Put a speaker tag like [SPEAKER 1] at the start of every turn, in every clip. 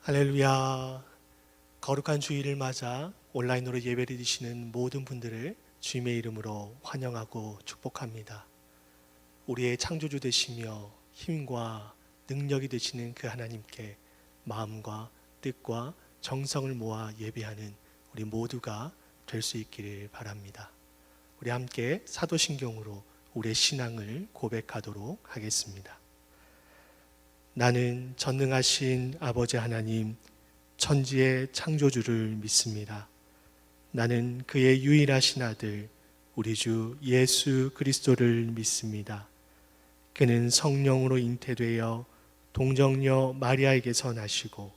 [SPEAKER 1] 할렐루야. 거룩한 주일을 맞아 온라인으로 예배를 드리시는 모든 분들을 주님의 이름으로 환영하고 축복합니다. 우리의 창조주 되시며 힘과 능력이 되시는 그 하나님께 마음과 뜻과 정성을 모아 예배하는 우리 모두가 될 수 있기를 바랍니다. 우리 함께 사도신경으로 우리의 신앙을 고백하도록 하겠습니다. 나는 전능하신 아버지 하나님, 천지의 창조주를 믿습니다. 나는 그의 유일하신 아들, 우리 주 예수 그리스도를 믿습니다. 그는 성령으로 잉태되어 동정녀 마리아에게서 나시고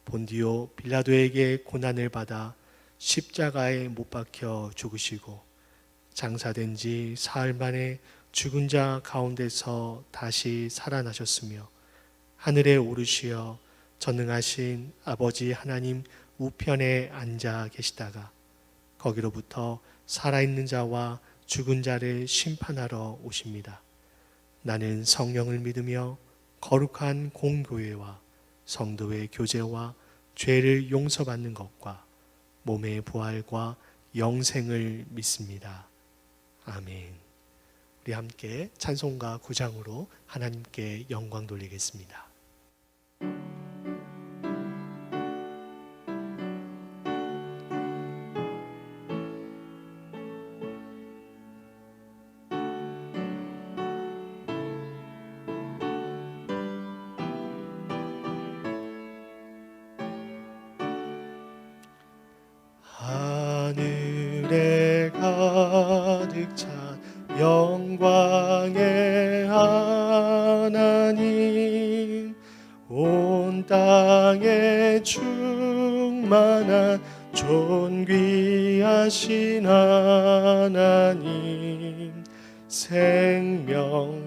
[SPEAKER 1] 본디오 빌라도에게 고난을 받아 십자가에 못 박혀 죽으시고 장사된 지 사흘 만에 죽은 자 가운데서 다시 살아나셨으며 하늘에 오르시어 전능하신 아버지 하나님 우편에 앉아 계시다가 거기로부터 살아있는 자와 죽은 자를 심판하러 오십니다. 나는 성령을 믿으며 거룩한 공교회와 성도의 교제와 죄를 용서받는 것과 몸의 부활과 영생을 믿습니다. 아멘. 우리 함께 찬송가 9장으로 하나님께 영광 돌리겠습니다. 하늘에 가득 찬 영광의 하나님, 온 땅에 충만한 존귀하신 하나님, 생명과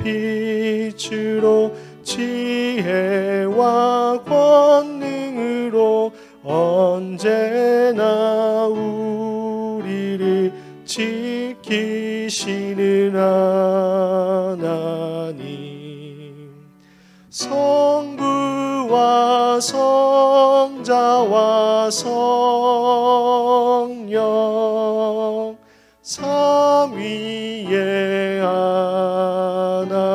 [SPEAKER 1] 빛으로 지혜와 권능으로 언제나 우리를 지키시는 하나님, 성부와 성자와 성령 삼위의 하나님,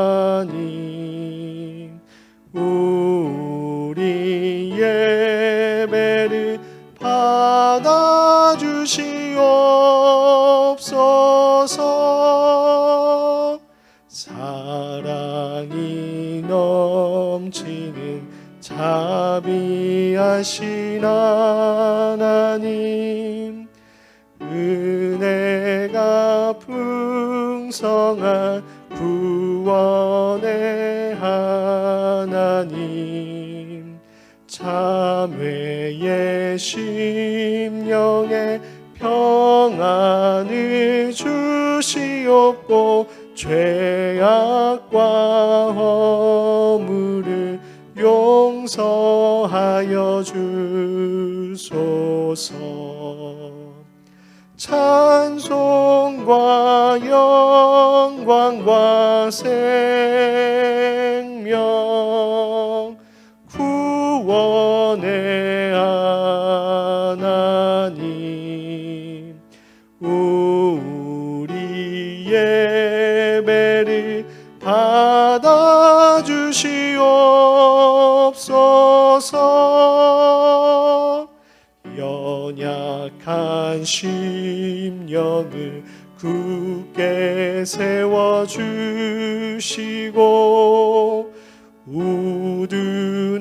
[SPEAKER 1] 우리 예배를 받아주시옵소서. 사랑이 넘치는 자비하신 하나님, 은혜가 풍성한 구원의 하나님, 참회의 심령에 평안을 주시옵고 죄악과 허물을 용서하여 주소서. 찬송과 영광과 생명 구원의 하나님, 우리 예배를 받아주시옵소서. 연약한 심령을 굳게 세워주시고 우둔한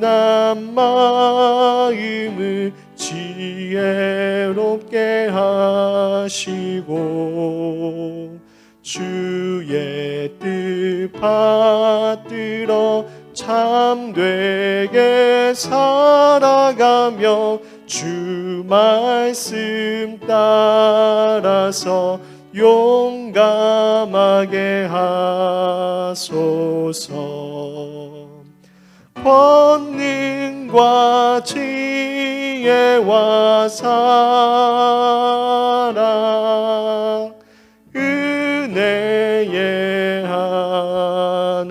[SPEAKER 1] 마음을 지혜롭게 하시고 주의 뜻 받들어 참되게 살아가며 주 말씀 따라서 용감하게 하소서. 권능과 지혜와 사랑 은혜의 하나님,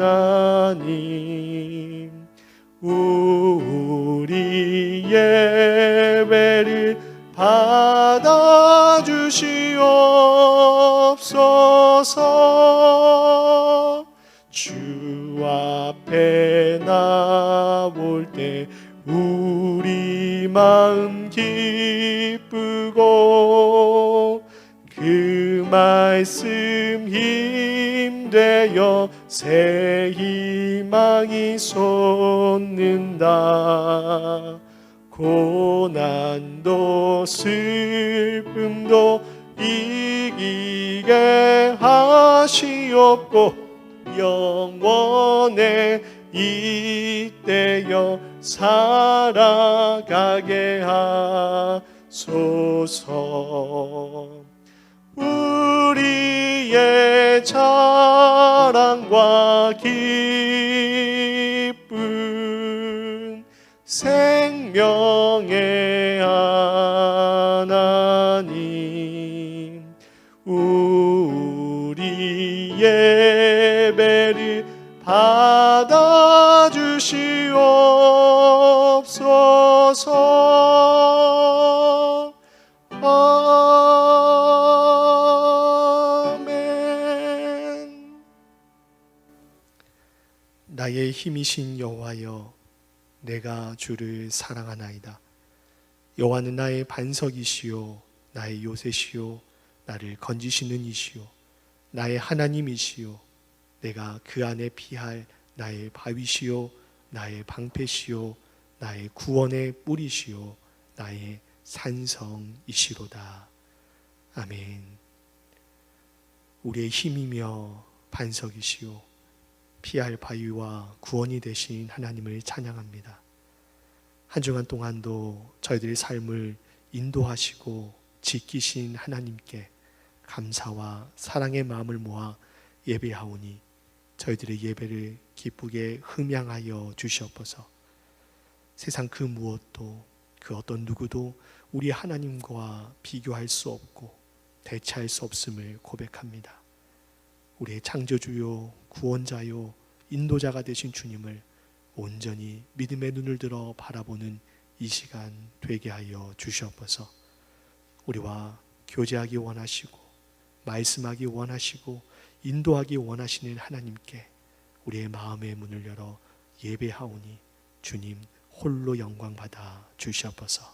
[SPEAKER 1] 우리 주 앞에 나올 때 우리 마음 기쁘고 그 말씀 힘되어 새 희망이 솟는다. 고난도 슬픔도 이기게 하시옵고 영원에 이때여 살아가게 하소서. 우리의 자랑과 기쁨 생명의 하나님, 우리 예배를 받아주시옵소서. 아멘. 나의 힘이신 여호와여, 내가 주를 사랑하나이다. 여호와는 나의 반석이시요 나의 요새시요 나를 건지시는 이시요 나의 하나님이시요 내가 그 안에 피할 나의 바위시요 나의 방패시요 나의 구원의 뿌리시요 나의 산성이시로다. 아멘. 우리의 힘이며 반석이시요 피할 바위와 구원이 되신 하나님을 찬양합니다. 한 주간 동안도 저희들의 삶을 인도하시고 지키신 하나님께 감사와 사랑의 마음을 모아 예배하오니 저희들의 예배를 기쁘게 흠양하여 주시옵소서. 세상 그 무엇도 그 어떤 누구도 우리 하나님과 비교할 수 없고 대체할 수 없음을 고백합니다. 우리의 창조주요 구원자요 인도자가 되신 주님을 온전히 믿음의 눈을 들어 바라보는 이 시간 되게 하여 주시옵소서. 우리와 교제하기 원하시고 말씀하기 원하시고 인도하기 원하시는 하나님께 우리의 마음의 문을 열어 예배하오니 주님 홀로 영광 받아 주시옵소서.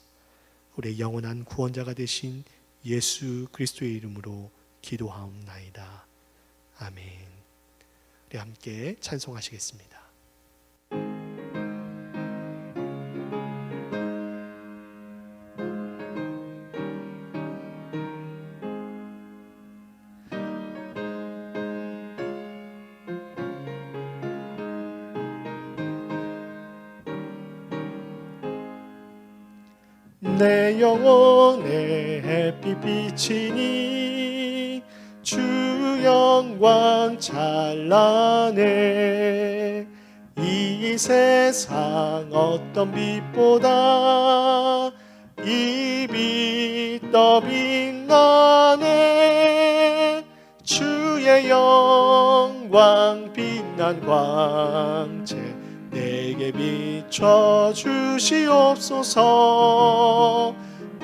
[SPEAKER 1] 우리의 영원한 구원자가 되신 예수 그리스도의 이름으로 기도하옵나이다. 아멘. 우리 함께 찬송하시겠습니다. 내 영혼의 햇빛 비치니 주 영광 찬란해. 이 세상 어떤 빛보다 이 빛 더 빛나네. 주의 영광 빛난 광채 내게 비춰 주시옵소서.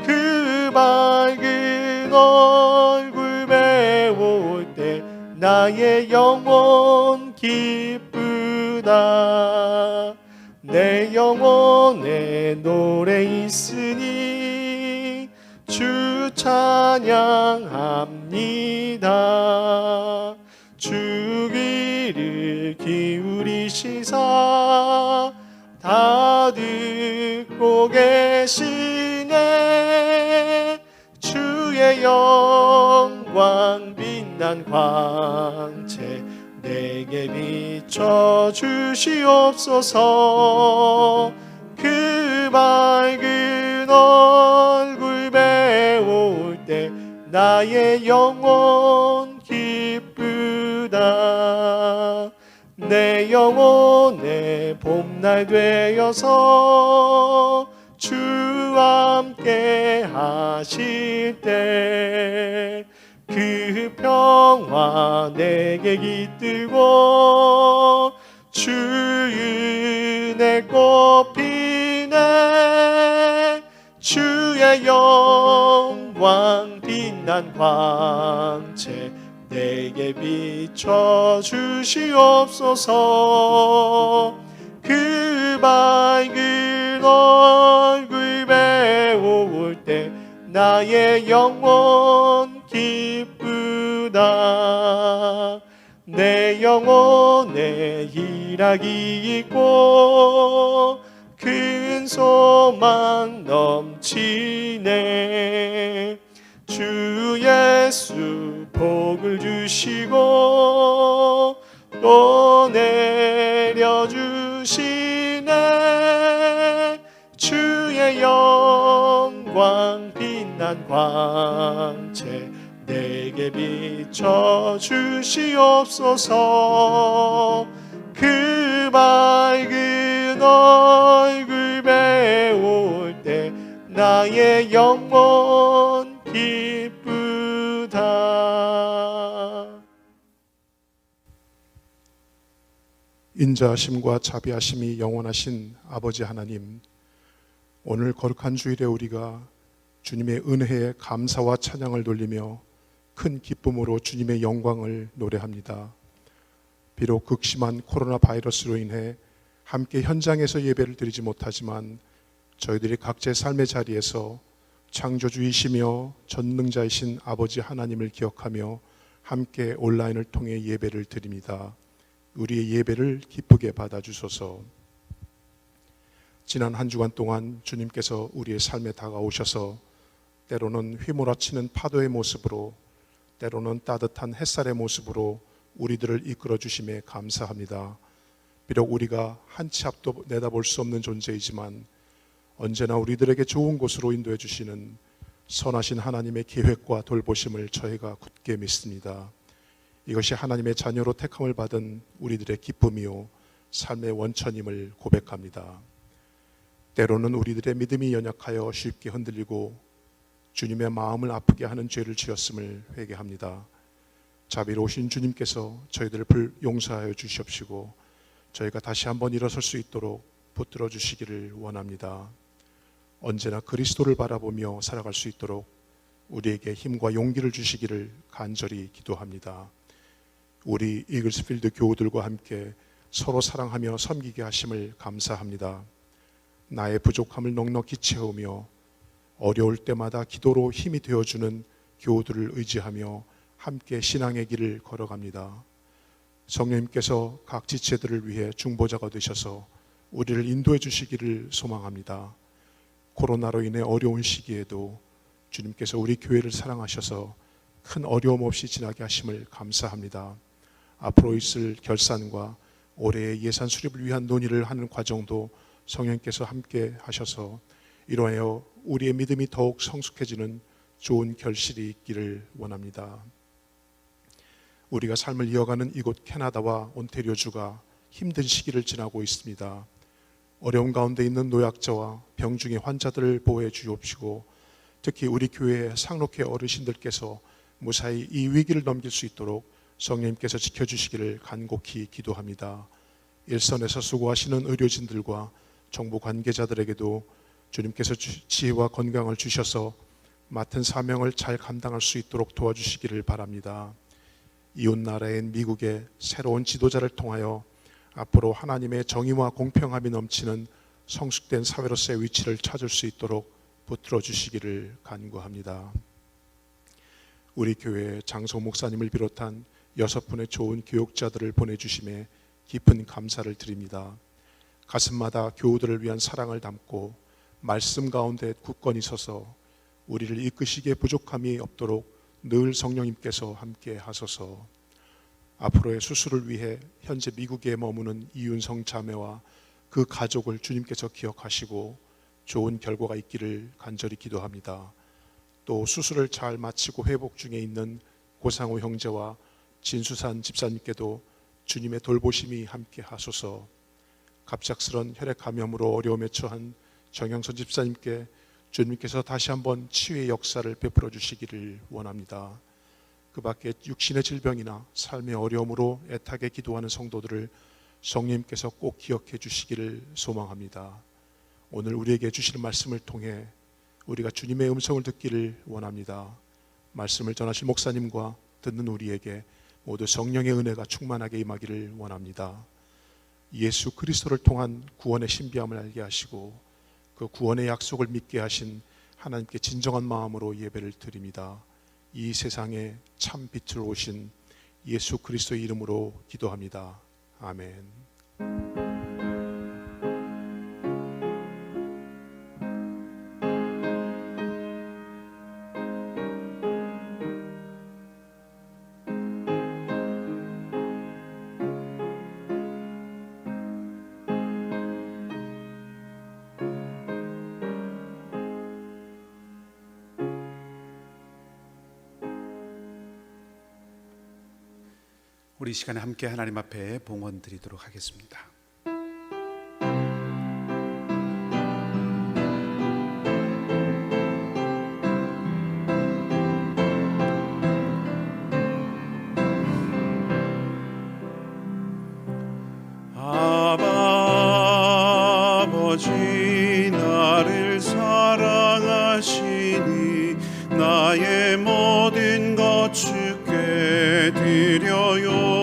[SPEAKER 1] 그 밝은 얼굴 배울 때 나의 영혼 기쁘다. 내 영혼에 노래 있으니 주 찬양합니다. 주 귀를 기울이시사 다 듣고 계시네. 주의 영광 빛난 광채 내게 비춰 주시옵소서. 그 밝은 얼굴 배울 때 나의 영혼 기쁘다. 내 영혼의 봄날 되어서 주 함께 하실 때 그 평화 내게 깃들고 주 은혜 꽃피네. 주의 영광 빛난 광채 내게 비춰 주시옵소서. 그 밝은 얼굴 배울 때 나의 영혼 기쁘다. 내 영혼에 희락이 있고 큰 소망 넘치네. 주 예수 복을 주시고 또 내려주시네. 주의 영광 빛난 광채 내게 비춰 주시옵소서. 그 밝은 얼굴 배울 때 나의 영혼 기쁘다.
[SPEAKER 2] 인자하심과 자비하심이 영원하신 아버지 하나님, 오늘 거룩한 주일에 우리가 주님의 은혜에 감사와 찬양을 돌리며 큰 기쁨으로 주님의 영광을 노래합니다. 비록 극심한 코로나 바이러스로 인해 함께 현장에서 예배를 드리지 못하지만 저희들이 각자의 삶의 자리에서 창조주이시며 전능자이신 아버지 하나님을 기억하며 함께 온라인을 통해 예배를 드립니다. 우리의 예배를 기쁘게 받아주소서. 지난 한 주간 동안 주님께서 우리의 삶에 다가오셔서 때로는 휘몰아치는 파도의 모습으로, 때로는 따뜻한 햇살의 모습으로 우리들을 이끌어 주심에 감사합니다. 비록 우리가 한 치 앞도 내다볼 수 없는 존재이지만 언제나 우리들에게 좋은 곳으로 인도해 주시는 선하신 하나님의 계획과 돌보심을 저희가 굳게 믿습니다. 이것이 하나님의 자녀로 택함을 받은 우리들의 기쁨이요 삶의 원천임을 고백합니다. 때로는 우리들의 믿음이 연약하여 쉽게 흔들리고 주님의 마음을 아프게 하는 죄를 지었음을 회개합니다. 자비로우신 주님께서 저희들을 용서하여 주시옵시고 저희가 다시 한번 일어설 수 있도록 붙들어 주시기를 원합니다. 언제나 그리스도를 바라보며 살아갈 수 있도록 우리에게 힘과 용기를 주시기를 간절히 기도합니다. 우리 이글스필드 교우들과 함께 서로 사랑하며 섬기게 하심을 감사합니다. 나의 부족함을 넉넉히 채우며 어려울 때마다 기도로 힘이 되어주는 교우들을 의지하며 함께 신앙의 길을 걸어갑니다. 성령님께서 각 지체들을 위해 중보자가 되셔서 우리를 인도해 주시기를 소망합니다. 코로나로 인해 어려운 시기에도 주님께서 우리 교회를 사랑하셔서 큰 어려움 없이 지나게 하심을 감사합니다. 앞으로 있을 결산과 올해의 예산 수립을 위한 논의를 하는 과정도 성령께서 함께 하셔서 이로하여 우리의 믿음이 더욱 성숙해지는 좋은 결실이 있기를 원합니다. 우리가 삶을 이어가는 이곳 캐나다와 온태리오주가 힘든 시기를 지나고 있습니다. 어려운 가운데 있는 노약자와 병중의 환자들을 보호해 주옵시고 특히 우리 교회의 상록회 어르신들께서 무사히 이 위기를 넘길 수 있도록 성령님께서 지켜주시기를 간곡히 기도합니다. 일선에서 수고하시는 의료진들과 정부 관계자들에게도 주님께서 지혜와 건강을 주셔서 맡은 사명을 잘 감당할 수 있도록 도와주시기를 바랍니다. 이웃나라인 미국의 새로운 지도자를 통하여 앞으로 하나님의 정의와 공평함이 넘치는 성숙된 사회로서의 위치를 찾을 수 있도록 붙들어 주시기를 간구합니다. 우리 교회 장소 목사님을 비롯한 6분의 좋은 교육자들을 보내주심에 깊은 감사를 드립니다. 가슴마다 교우들을 위한 사랑을 담고 말씀 가운데 굳건히 서서 우리를 이끄시기에 부족함이 없도록 늘 성령님께서 함께 하소서. 앞으로의 수술을 위해 현재 미국에 머무는 이윤성 자매와 그 가족을 주님께서 기억하시고 좋은 결과가 있기를 간절히 기도합니다. 또 수술을 잘 마치고 회복 중에 있는 고상호 형제와 진수산 집사님께도 주님의 돌보심이 함께 하소서. 갑작스런 혈액 감염으로 어려움에 처한 정영선 집사님께 주님께서 다시 한번 치유의 역사를 베풀어 주시기를 원합니다. 그 밖에 육신의 질병이나 삶의 어려움으로 애타게 기도하는 성도들을 성령님께서 꼭 기억해 주시기를 소망합니다. 오늘 우리에게 주시는 말씀을 통해 우리가 주님의 음성을 듣기를 원합니다. 말씀을 전하실 목사님과 듣는 우리에게 모두 성령의 은혜가 충만하게 임하기를 원합니다. 예수 그리스도를 통한 구원의 신비함을 알게 하시고 그 구원의 약속을 믿게 하신 하나님께 진정한 마음으로 예배를 드립니다. 이 세상에 참 빛으로 오신 예수 그리스도의 이름으로 기도합니다. 아멘.
[SPEAKER 3] 우리 이 시간에 함께 하나님 앞에 봉헌 드리도록 하겠습니다.
[SPEAKER 4] 아버지 나를 사랑하시니 나의 모든 것 주께 드려요.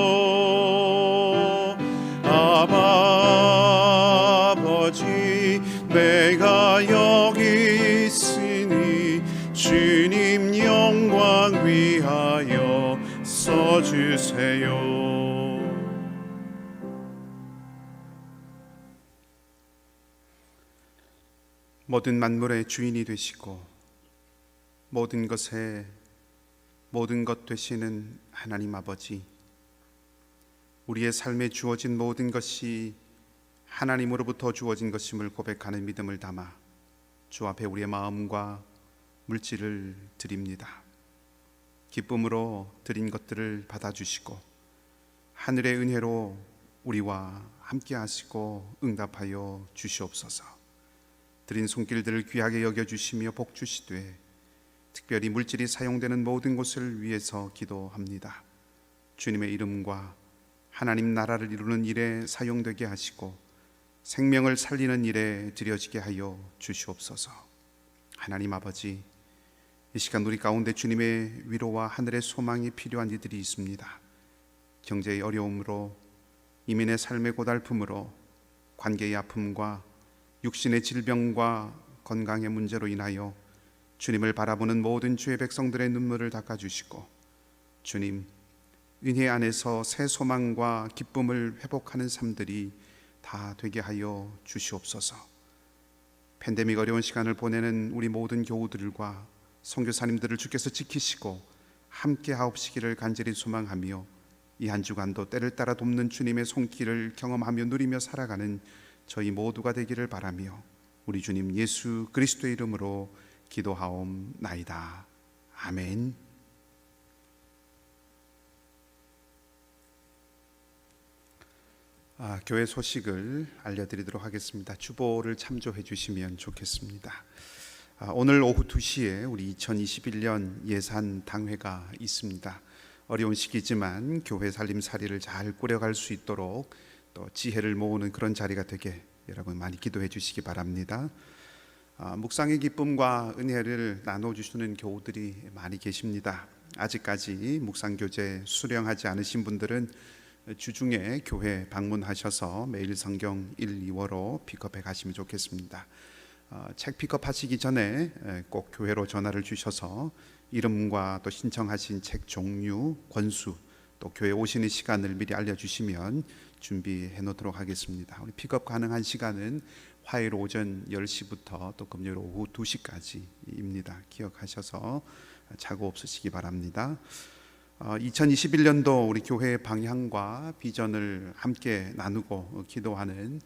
[SPEAKER 4] 아버지 내가 여기 있으니 주님 영광 위하여 써주세요.
[SPEAKER 3] 모든 만물의 주인이 되시고 모든 것에 모든 것 되시는 하나님 아버지, 우리의 삶에 주어진 모든 것이 하나님으로부터 주어진 것임을 고백하는 믿음을 담아 주 앞에 우리의 마음과 물질을 드립니다. 기쁨으로 드린 것들을 받아주시고 하늘의 은혜로 우리와 함께 하시고 응답하여 주시옵소서. 드린 손길들을 귀하게 여겨주시며 복주시되 특별히 물질이 사용되는 모든 곳을 위해서 기도합니다. 주님의 이름과 하나님 나라를 이루는 일에 사용되게 하시고 생명을 살리는 일에 드려지게 하여 주시옵소서. 하나님 아버지, 이 시간 우리 가운데 주님의 위로와 하늘의 소망이 필요한 이들이 있습니다. 경제의 어려움으로, 이민의 삶의 고달픔으로, 관계의 아픔과 육신의 질병과 건강의 문제로 인하여 주님을 바라보는 모든 주의 백성들의 눈물을 닦아주시고 주님, 은혜 안에서 새 소망과 기쁨을 회복하는 삶들이 다 되게 하여 주시옵소서. 팬데믹 어려운 시간을 보내는 우리 모든 교우들과 선교사님들을 주께서 지키시고 함께 하옵시기를 간절히 소망하며 이 한 주간도 때를 따라 돕는 주님의 손길을 경험하며 누리며 살아가는 저희 모두가 되기를 바라며 우리 주님 예수 그리스도의 이름으로 기도하옵나이다. 아멘. 교회 소식을 알려드리도록 하겠습니다. 주보를 참조해 주시면 좋겠습니다. 오늘 오후 2시에 우리 2021년 예산 당회가 있습니다. 어려운 시기지만 교회 살림살이를 잘 꾸려갈 수 있도록 또 지혜를 모으는 그런 자리가 되게 여러분 많이 기도해 주시기 바랍니다. 묵상의 기쁨과 은혜를 나눠주시는 교우들이 많이 계십니다. 아직까지 묵상교재 수령하지 않으신 분들은 주중에 교회 방문하셔서 매일 성경 1, 2월호 픽업해 가시면 좋겠습니다. 책 픽업하시기 전에 꼭 교회로 전화를 주셔서 이름과 또 신청하신 책 종류, 권수, 또 교회 오시는 시간을 미리 알려주시면 준비해 놓도록 하겠습니다. 우리 픽업 가능한 시간은 화요일 오전 10시부터 또 금요일 오후 2시까지입니다. 기억하셔서 착오 없으시기 바랍니다. 2021년도 우리 교회의 방향과 비전을 함께 나누고 기도하는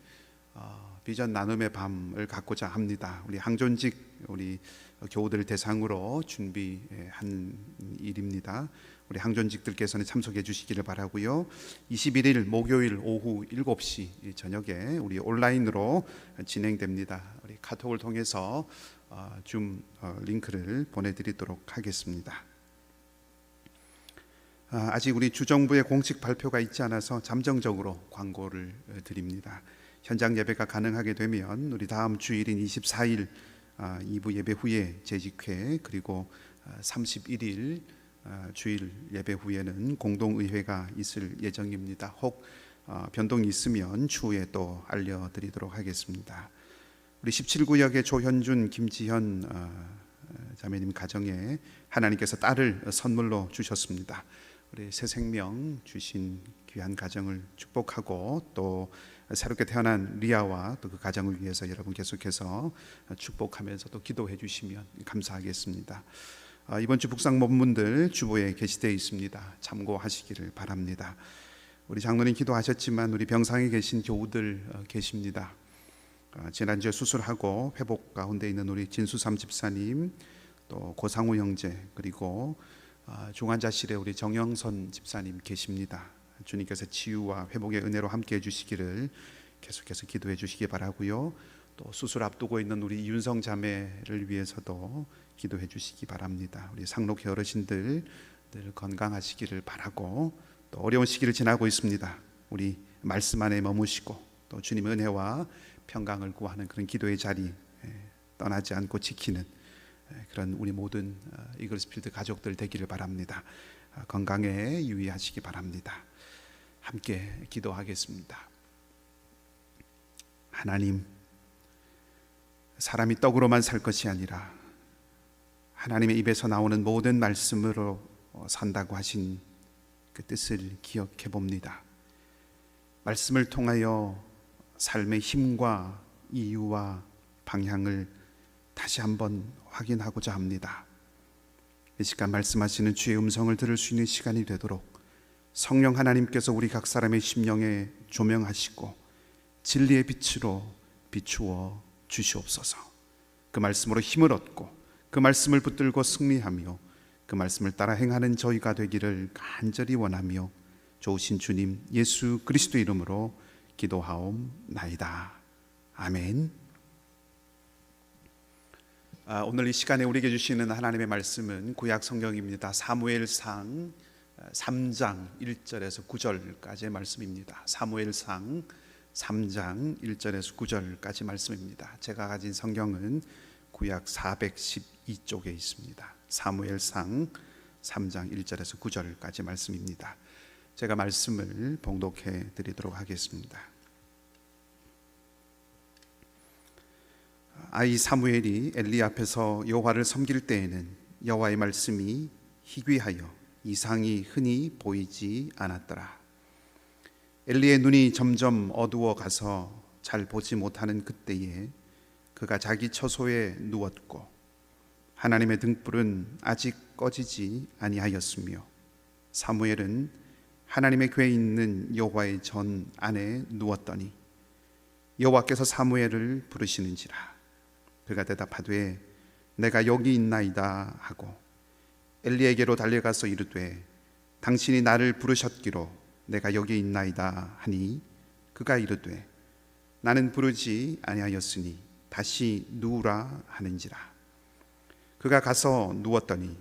[SPEAKER 3] 비전 나눔의 밤을 갖고자 합니다. 우리 항존직 우리 교우들 대상으로 준비한 일입니다. 우리 항존직들께서는 참석해 주시기를 바라고요. 21일 목요일 오후 7시 저녁에 우리 온라인으로 진행됩니다. 우리 카톡을 통해서 줌 링크를 보내드리도록 하겠습니다. 아직 우리 주정부의 공식 발표가 있지 않아서 잠정적으로 광고를 드립니다. 현장 예배가 가능하게 되면 우리 다음 주일인 24일 2부 예배 후에 재직회, 그리고 31일 주일 예배 후에는 공동의회가 있을 예정입니다. 혹 변동이 있으면 추후에 또 알려드리도록 하겠습니다. 우리 17구역의 조현준, 김지현 자매님 가정에 하나님께서 딸을 선물로 주셨습니다. 우리 새 생명 주신 귀한 가정을 축복하고 또 새롭게 태어난 리아와 또 그 가정을 위해서 여러분 계속해서 축복하면서 또 기도해 주시면 감사하겠습니다. 이번 주 묵상 본문들 주보에 게시되어 있습니다. 참고하시기를 바랍니다. 우리 장로님 기도하셨지만 우리 병상에 계신 교우들 계십니다. 지난주에 수술하고 회복 가운데 있는 우리 진수삼 집사님, 또 고상우 형제, 그리고 중환자실에 우리 정영선 집사님 계십니다. 주님께서 치유와 회복의 은혜로 함께 해주시기를 계속해서 기도해 주시기 바라고요. 또 수술 앞두고 있는 우리 이윤성 자매를 위해서도 기도해 주시기 바랍니다. 우리 상록회 어르신들 늘 건강하시기를 바라고, 또 어려운 시기를 지나고 있습니다. 우리 말씀 안에 머무시고 또 주님의 은혜와 평강을 구하는 그런 기도의 자리 떠나지 않고 지키는 그런 우리 모든 이글스필드 가족들 되기를 바랍니다. 건강에 유의하시기 바랍니다. 함께 기도하겠습니다. 하나님, 사람이 떡으로만 살 것이 아니라 하나님의 입에서 나오는 모든 말씀으로 산다고 하신 그 뜻을 기억해 봅니다. 말씀을 통하여 삶의 힘과 이유와 방향을 다시 한번 확인하고자 합니다. 이 시간 말씀하시는 주의 음성을 들을 수 있는 시간이 되도록 성령 하나님께서 우리 각 사람의 심령에 조명하시고 진리의 빛으로 비추어 주시옵소서. 그 말씀으로 힘을 얻고 그 말씀을 붙들고 승리하며 그 말씀을 따라 행하는 저희가 되기를 간절히 원하며 좋으신 주님 예수 그리스도 이름으로 기도하옵나이다. 아멘. 오늘 이 시간에 우리에게 주시는 하나님의 말씀은 구약 성경입니다. 사무엘상 3장 1절에서 9절까지의 말씀입니다. 사무엘상 3장 1절에서 9절까지 말씀입니다. 제가 가진 성경은 구약 412쪽에 있습니다. 사무엘상 3장 1절에서 9절까지 말씀입니다. 제가 말씀을 봉독해 드리도록 하겠습니다. 아이 사무엘이 엘리 앞에서 여호와를 섬길 때에는 여호와의 말씀이 희귀하여 이상이 흔히 보이지 않았더라. 엘리의 눈이 점점 어두워 가서 잘 보지 못하는 그때에 그가 자기 처소에 누웠고 하나님의 등불은 아직 꺼지지 아니하였으며 사무엘은 하나님의 궤에 있는 여호와의 전 안에 누웠더니 여호와께서 사무엘을 부르시는지라. 그가 대답하되 내가 여기 있나이다 하고 엘리에게로 달려가서 이르되 당신이 나를 부르셨기로 내가 여기 있나이다 하니 그가 이르되 나는 부르지 아니하였으니 다시 누우라 하는지라. 그가 가서 누웠더니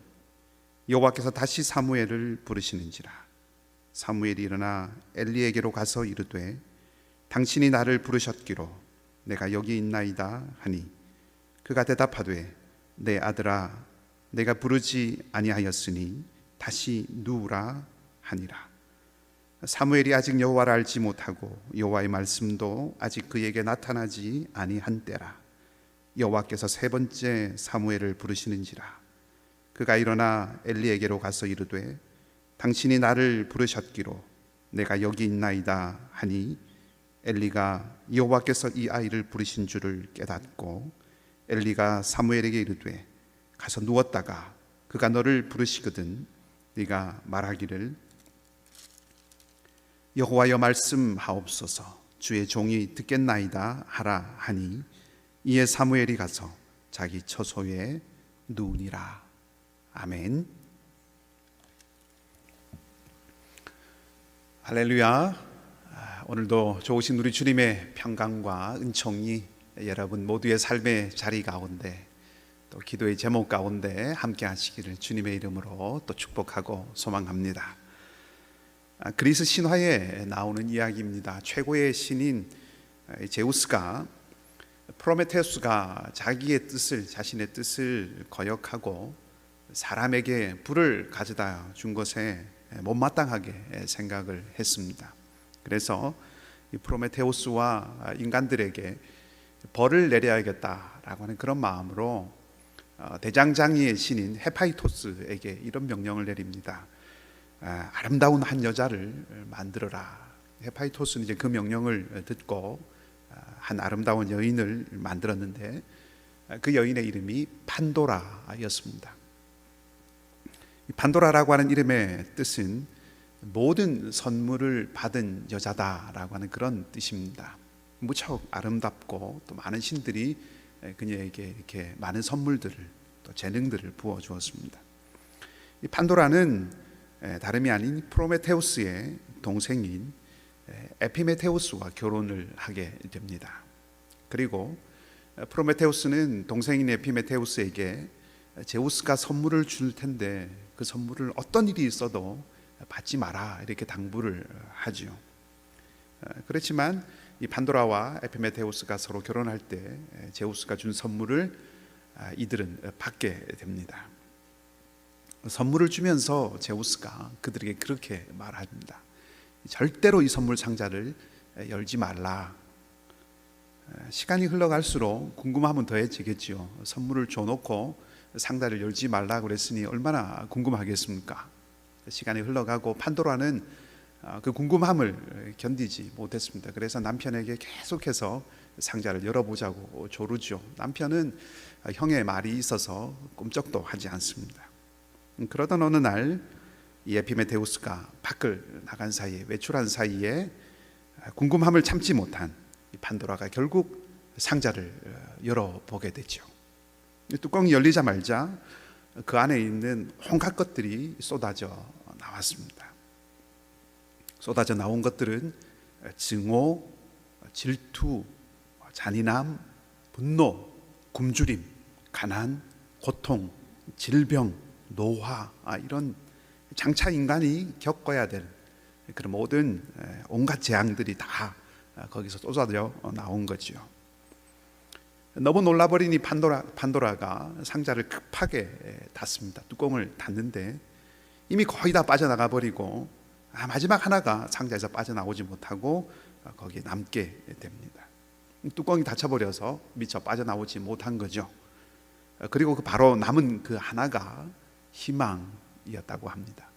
[SPEAKER 3] 여호와께서 다시 사무엘을 부르시는지라. 사무엘이 일어나 엘리에게로 가서 이르되 당신이 나를 부르셨기로 내가 여기 있나이다 하니 그가 대답하되 내 아들아 내가 부르지 아니하였으니 다시 누우라 하니라. 사무엘이 아직 여호와를 알지 못하고 여호와의 말씀도 아직 그에게 나타나지 아니한 때라. 여호와께서 세 번째 사무엘을 부르시는지라. 그가 일어나 엘리에게로 가서 이르되 당신이 나를 부르셨기로 내가 여기 있나이다 하니 엘리가 여호와께서 이 아이를 부르신 줄을 깨닫고 엘리가 사무엘에게 이르되 가서 누웠다가 그가 너를 부르시거든 네가 말하기를 여호와여 말씀하옵소서 주의 종이 듣겠나이다 하라 하니 이에 사무엘이 가서 자기 처소에 누우니라. 아멘. 할렐루야. 오늘도 좋으신 우리 주님의 평강과 은총이 여러분 모두의 삶의 자리 가운데 또 기도의 제목 가운데 함께 하시기를 주님의 이름으로 또 축복하고 소망합니다. 그리스 신화에 나오는 이야기입니다. 최고의 신인 제우스가 프로메테우스가 자신의 뜻을 거역하고 사람에게 불을 가져다 준 것에 못마땅하게 생각을 했습니다. 그래서 이 프로메테우스와 인간들에게 벌을 내려야겠다라고 하는 그런 마음으로 대장장이의 신인 헤파이토스에게 이런 명령을 내립니다. 아름다운 한 여자를 만들어라. 헤파이토스는 이제 그 명령을 듣고 한 아름다운 여인을 만들었는데 그 여인의 이름이 판도라였습니다. 이 판도라라고 하는 이름의 뜻은 모든 선물을 받은 여자다라고 하는 그런 뜻입니다. 무척 아름답고 또 많은 신들이 그녀에게 이렇게 많은 선물들을 또 재능들을 부어 주었습니다. 이 판도라는 다름이 아닌 프로메테우스의 동생인 에피메테우스와 결혼을 하게 됩니다. 그리고 프로메테우스는 동생인 에피메테우스에게 제우스가 선물을 줄 텐데 그 선물을 어떤 일이 있어도 받지 마라 이렇게 당부를 하지요. 그렇지만 이 판도라와 에피메테우스가 서로 결혼할 때 제우스가 준 선물을 이들은 받게 됩니다. 선물을 주면서 제우스가 그들에게 그렇게 말합니다. 절대로 이 선물 상자를 열지 말라. 시간이 흘러갈수록 궁금함은 더해지겠지요. 선물을 줘놓고 상자를 열지 말라 그랬으니 얼마나 궁금하겠습니까? 시간이 흘러가고 판도라는 그 궁금함을 견디지 못했습니다. 그래서 남편에게 계속해서 상자를 열어보자고 조르죠. 남편은 형의 말이 있어서 꿈쩍도 하지 않습니다. 그러던 어느 날 이 에피메테우스가 밖을 나간 사이에, 외출한 사이에 궁금함을 참지 못한 이 판도라가 결국 상자를 열어보게 되죠. 뚜껑이 열리자마자 그 안에 있는 온갖 것들이 쏟아져 나왔습니다. 쏟아져 나온 것들은 증오, 질투, 잔인함, 분노, 굶주림, 가난, 고통, 질병, 노화, 이런 장차 인간이 겪어야 될 그런 모든 온갖 재앙들이 다 거기서 쏟아져 나온 거죠. 너무 놀라버린 이 판도라가 상자를 급하게 닫습니다. 뚜껑을 닫는데 이미 거의 다 빠져나가 버리고 마지막 하나가 상자에서 빠져나오지 못하고 거기에 남게 됩니다. 뚜껑이 닫혀버려서 미처 빠져나오지 못한 거죠. 그리고 그 바로 남은 그 하나가 희망이었다고 합니다.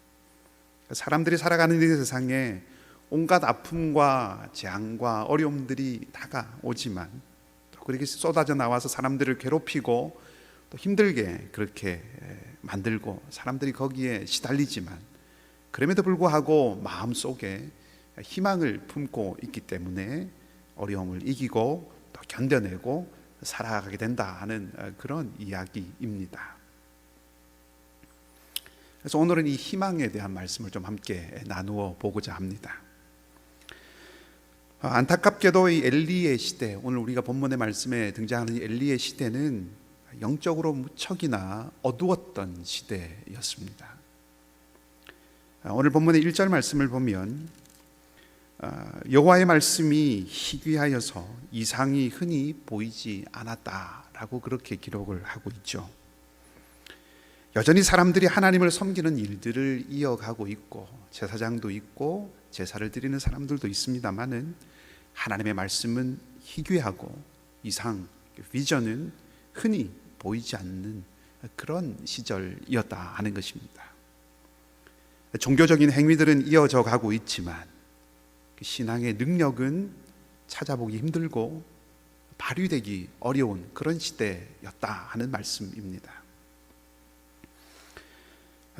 [SPEAKER 3] 사람들이 살아가는 이 세상에 온갖 아픔과 재앙과 어려움들이 다가오지만 또 그렇게 쏟아져 나와서 사람들을 괴롭히고 또 힘들게 그렇게 만들고 사람들이 거기에 시달리지만 그럼에도 불구하고 마음속에 희망을 품고 있기 때문에 어려움을 이기고 또 견뎌내고 살아가게 된다 하는 그런 이야기입니다. 그래서 오늘은 이 희망에 대한 말씀을 좀 함께 나누어 보고자 합니다. 안타깝게도 이 엘리의 시대, 오늘 우리가 본문의 말씀에 등장하는 이 엘리의 시대는 영적으로 무척이나 어두웠던 시대였습니다. 오늘 본문의 1절 말씀을 보면 여호와의 말씀이 희귀하여서 이상이 흔히 보이지 않았다라고 그렇게 기록을 하고 있죠. 여전히 사람들이 하나님을 섬기는 일들을 이어가고 있고 제사장도 있고 제사를 드리는 사람들도 있습니다만은 하나님의 말씀은 희귀하고 이상, 비전은 흔히 보이지 않는 그런 시절이었다 하는 것입니다. 종교적인 행위들은 이어져 가고 있지만 신앙의 능력은 찾아보기 힘들고 발휘되기 어려운 그런 시대였다 하는 말씀입니다.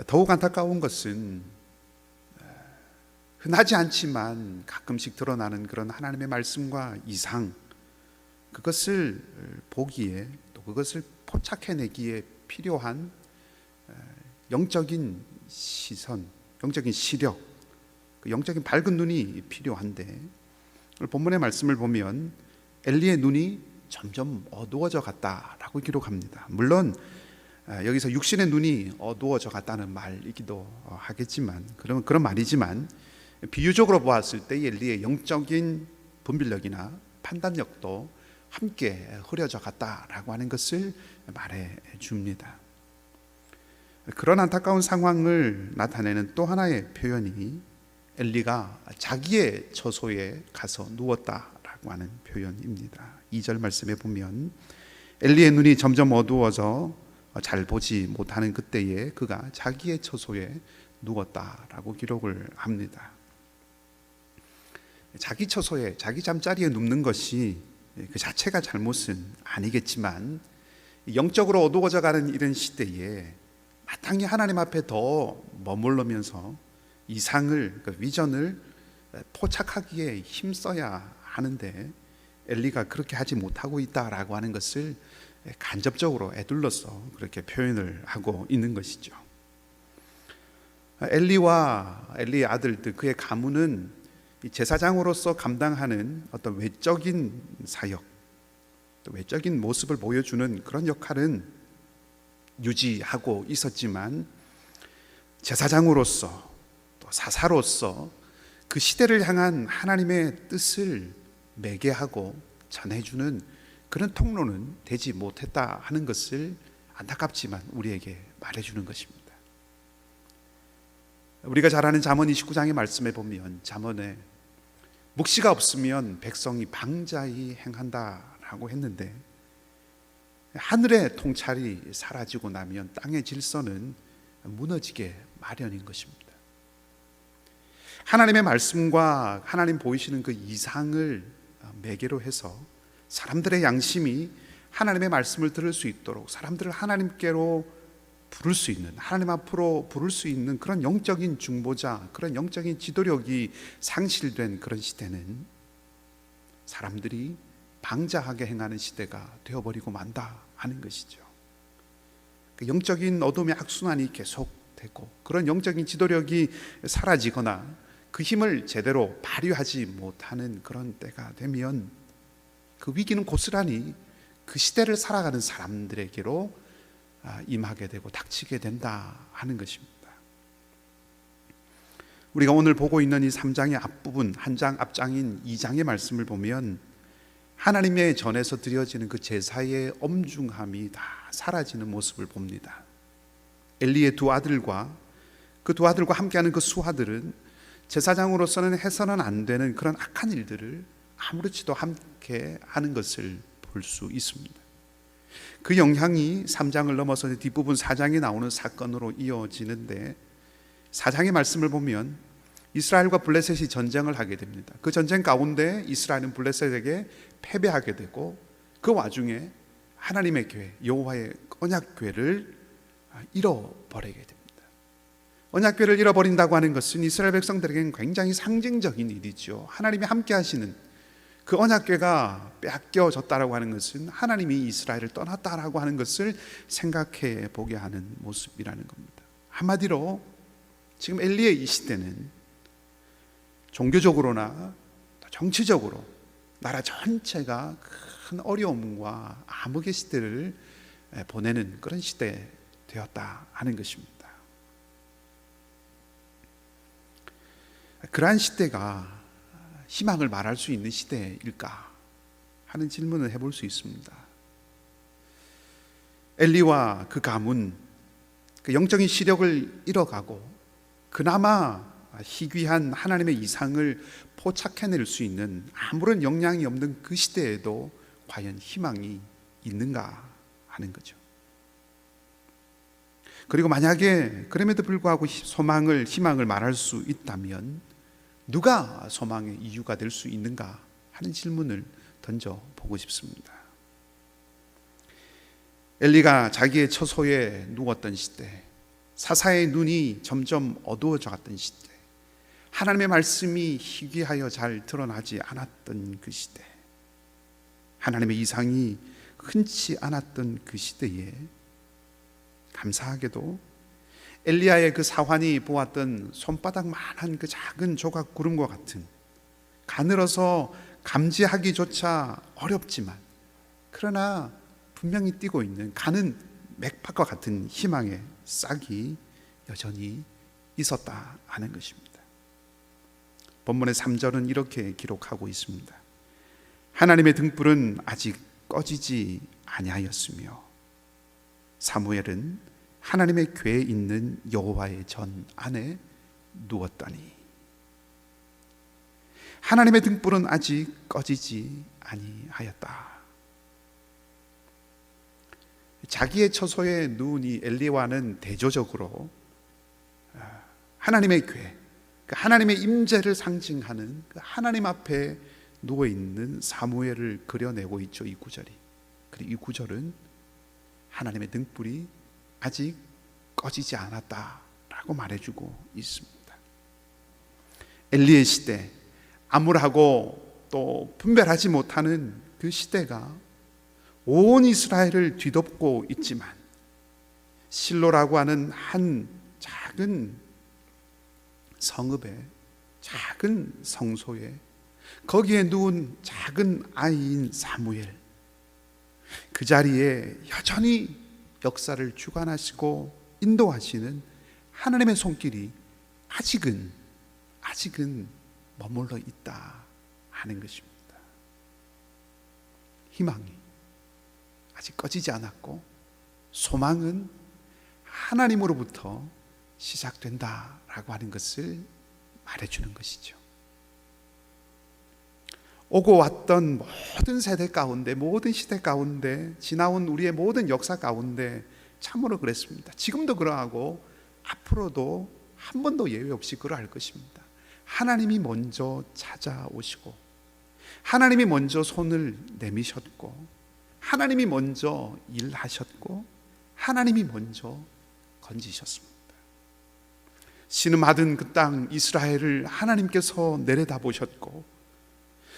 [SPEAKER 3] 더욱 안타까운 것은 흔하지 않지만 가끔씩 드러나는 그런 하나님의 말씀과 이상, 그것을 보기에 또 그것을 포착해내기에 필요한 영적인 시선, 영적인 시력, 영적인 밝은 눈이 필요한데 본문의 말씀을 보면 엘리의 눈이 점점 어두워져 갔다라고 기록합니다. 물론 여기서 육신의 눈이 어두워져 갔다는 말이기도 하겠지만 그런 말이지만 비유적으로 보았을 때 엘리의 영적인 분별력이나 판단력도 함께 흐려져 갔다라고 하는 것을 말해 줍니다. 그런 안타까운 상황을 나타내는 또 하나의 표현이 엘리가 자기의 처소에 가서 누웠다라고 하는 표현입니다. 2절 말씀에 보면 엘리의 눈이 점점 어두워져 잘 보지 못하는 그때에 그가 자기의 처소에 누웠다라고 기록을 합니다. 자기 처소에, 자기 잠자리에 눕는 것이 그 자체가 잘못은 아니겠지만 영적으로 어두워져 가는 이런 시대에 마땅히 하나님 앞에 더 머물러면서 이상을, 그 비전을 포착하기에 힘써야 하는데 엘리가 그렇게 하지 못하고 있다라고 하는 것을 간접적으로 애둘러서 그렇게 표현을 하고 있는 것이죠. 엘리와 엘리의 아들들, 그의 가문은 제사장으로서 감당하는 어떤 외적인 사역, 또 외적인 모습을 보여주는 그런 역할은 유지하고 있었지만 제사장으로서 또 사사로서 그 시대를 향한 하나님의 뜻을 매개하고 전해주는 그런 통로는 되지 못했다 하는 것을 안타깝지만 우리에게 말해주는 것입니다. 우리가 잘 아는 잠언 29장의 말씀에 보면 잠언에 묵시가 없으면 백성이 방자히 행한다라고 했는데 하늘의 통찰이 사라지고 나면 땅의 질서는 무너지게 마련인 것입니다. 하나님의 말씀과 하나님 보이시는 그 이상을 매개로 해서 사람들의 양심이 하나님의 말씀을 들을 수 있도록 사람들을 하나님께로 부를 수 있는, 하나님 앞으로 부를 수 있는 그런 영적인 중보자, 그런 영적인 지도력이 상실된 그런 시대는 사람들이 방자하게 행하는 시대가 되어버리고 만다 하는 것이죠. 그 영적인 어둠의 악순환이 계속되고 그런 영적인 지도력이 사라지거나 그 힘을 제대로 발휘하지 못하는 그런 때가 되면 그 위기는 고스란히 그 시대를 살아가는 사람들에게로 임하게 되고 닥치게 된다 하는 것입니다. 우리가 오늘 보고 있는 이 3장의 앞부분, 한 장 앞장인 2장의 말씀을 보면 하나님의 전에서 드려지는 그 제사의 엄중함이 다 사라지는 모습을 봅니다. 엘리의 두 아들과 그 두 아들과 함께하는 그 수하들은 제사장으로서는 해서는 안 되는 그런 악한 일들을 아무렇지도 않게 하는 것을 볼 수 있습니다. 그 영향이 3장을 넘어서 뒷부분 4장에 나오는 사건으로 이어지는데 4장의 말씀을 보면 이스라엘과 블레셋이 전쟁을 하게 됩니다. 그 전쟁 가운데 이스라엘은 블레셋에게 패배하게 되고 그 와중에 하나님의 교회, 여호와의 언약궤를 잃어버리게 됩니다. 언약궤를 잃어버린다고 하는 것은 이스라엘 백성들에게는 굉장히 상징적인 일이죠. 하나님이 함께 하시는 그 언약궤가 빼앗겨졌다라고 하는 것은 하나님이 이스라엘을 떠났다라고 하는 것을 생각해 보게 하는 모습이라는 겁니다. 한마디로 지금 엘리의 이 시대는 종교적으로나 정치적으로 나라 전체가 큰 어려움과 암흑의 시대를 보내는 그런 시대 되었다 하는 것입니다. 그러한 시대가 희망을 말할 수 있는 시대일까 하는 질문을 해볼 수 있습니다. 엘리와 그 가문, 그 영적인 시력을 잃어가고 그나마 희귀한 하나님의 이상을 포착해낼 수 있는 아무런 역량이 없는 그 시대에도 과연 희망이 있는가 하는 거죠. 그리고 만약에 그럼에도 불구하고 소망을, 희망을 말할 수 있다면 누가 소망의 이유가 될 수 있는가 하는 질문을 던져보고 싶습니다. 엘리가 자기의 처소에 누웠던 시대, 사사의 눈이 점점 어두워져 갔던 시대, 하나님의 말씀이 희귀하여 잘 드러나지 않았던 그 시대, 하나님의 이상이 흔치 않았던 그 시대에 감사하게도 엘리야의 그 사환이 보았던 손바닥만한 그 작은 조각 구름과 같은 가늘어서 감지하기조차 어렵지만 그러나 분명히 띄고 있는 가는 맥박과 같은 희망의 싹이 여전히 있었다 하는 것입니다. 본문의 3절은 이렇게 기록하고 있습니다. 하나님의 등불은 아직 꺼지지 아니하였으며 사무엘은 하나님의 궤에 있는 여호와의 전 안에 누웠더니 하나님의 등불은 아직 꺼지지 아니하였다. 자기의 처소에 누운 이 엘리야는 대조적으로 하나님의 궤, 하나님의 임재를 상징하는 하나님 앞에 누워 있는 사무엘을 그려내고 있죠. 이 구절이. 그리고 이 구절은 하나님의 등불이 아직 꺼지지 않았다라고 말해주고 있습니다. 엘리의 시대, 암울하고 또 분별하지 못하는 그 시대가 온 이스라엘을 뒤덮고 있지만 실로라고 하는 한 작은 성읍에, 작은 성소에 거기에 누운 작은 아이인 사무엘, 그 자리에 여전히 역사를 주관하시고 인도하시는 하나님의 손길이 아직은 머물러 있다 하는 것입니다. 희망이 아직 꺼지지 않았고 소망은 하나님으로부터 시작된다라고 하는 것을 말해주는 것이죠. 오고 왔던 모든 세대 가운데, 모든 시대 가운데, 지나온 우리의 모든 역사 가운데 참으로 그랬습니다. 지금도 그러하고 앞으로도 한 번도 예외 없이 그러할 것입니다. 하나님이 먼저 찾아오시고 하나님이 먼저 손을 내미셨고 하나님이 먼저 일하셨고 하나님이 먼저 건지셨습니다. 신음하던 그 땅 이스라엘을 하나님께서 내려다보셨고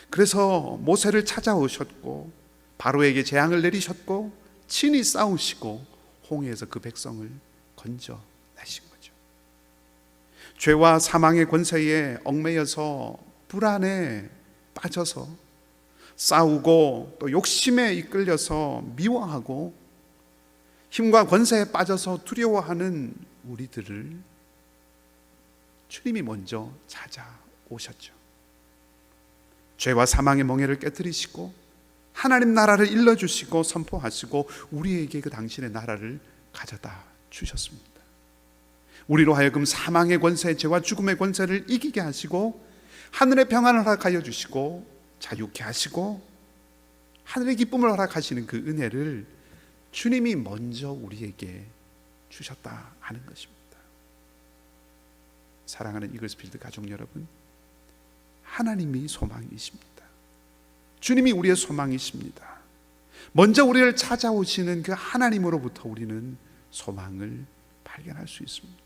[SPEAKER 3] 그래서 모세를 찾아오셨고 바로에게 재앙을 내리셨고 친히 싸우시고 홍해에서 그 백성을 건져내신 거죠. 죄와 사망의 권세에 얽매여서 불안에 빠져서 싸우고 또 욕심에 이끌려서 미워하고 힘과 권세에 빠져서 두려워하는 우리들을 주님이 먼저 찾아오셨죠. 죄와 사망의 멍에를 깨뜨리시고 하나님 나라를 일러주시고 선포하시고 우리에게 그 당신의 나라를 가져다 주셨습니다. 우리로 하여금 사망의 권세, 죄와 죽음의 권세를 이기게 하시고 하늘의 평안을 허락하여 주시고 자유케 하시고 하늘의 기쁨을 허락하시는 그 은혜를 주님이 먼저 우리에게 주셨다 하는 것입니다. 사랑하는 이글스필드 가족 여러분, 하나님이 소망이십니다. 주님이 우리의 소망이십니다. 먼저 우리를 찾아오시는 그 하나님으로부터 우리는 소망을 발견할 수 있습니다.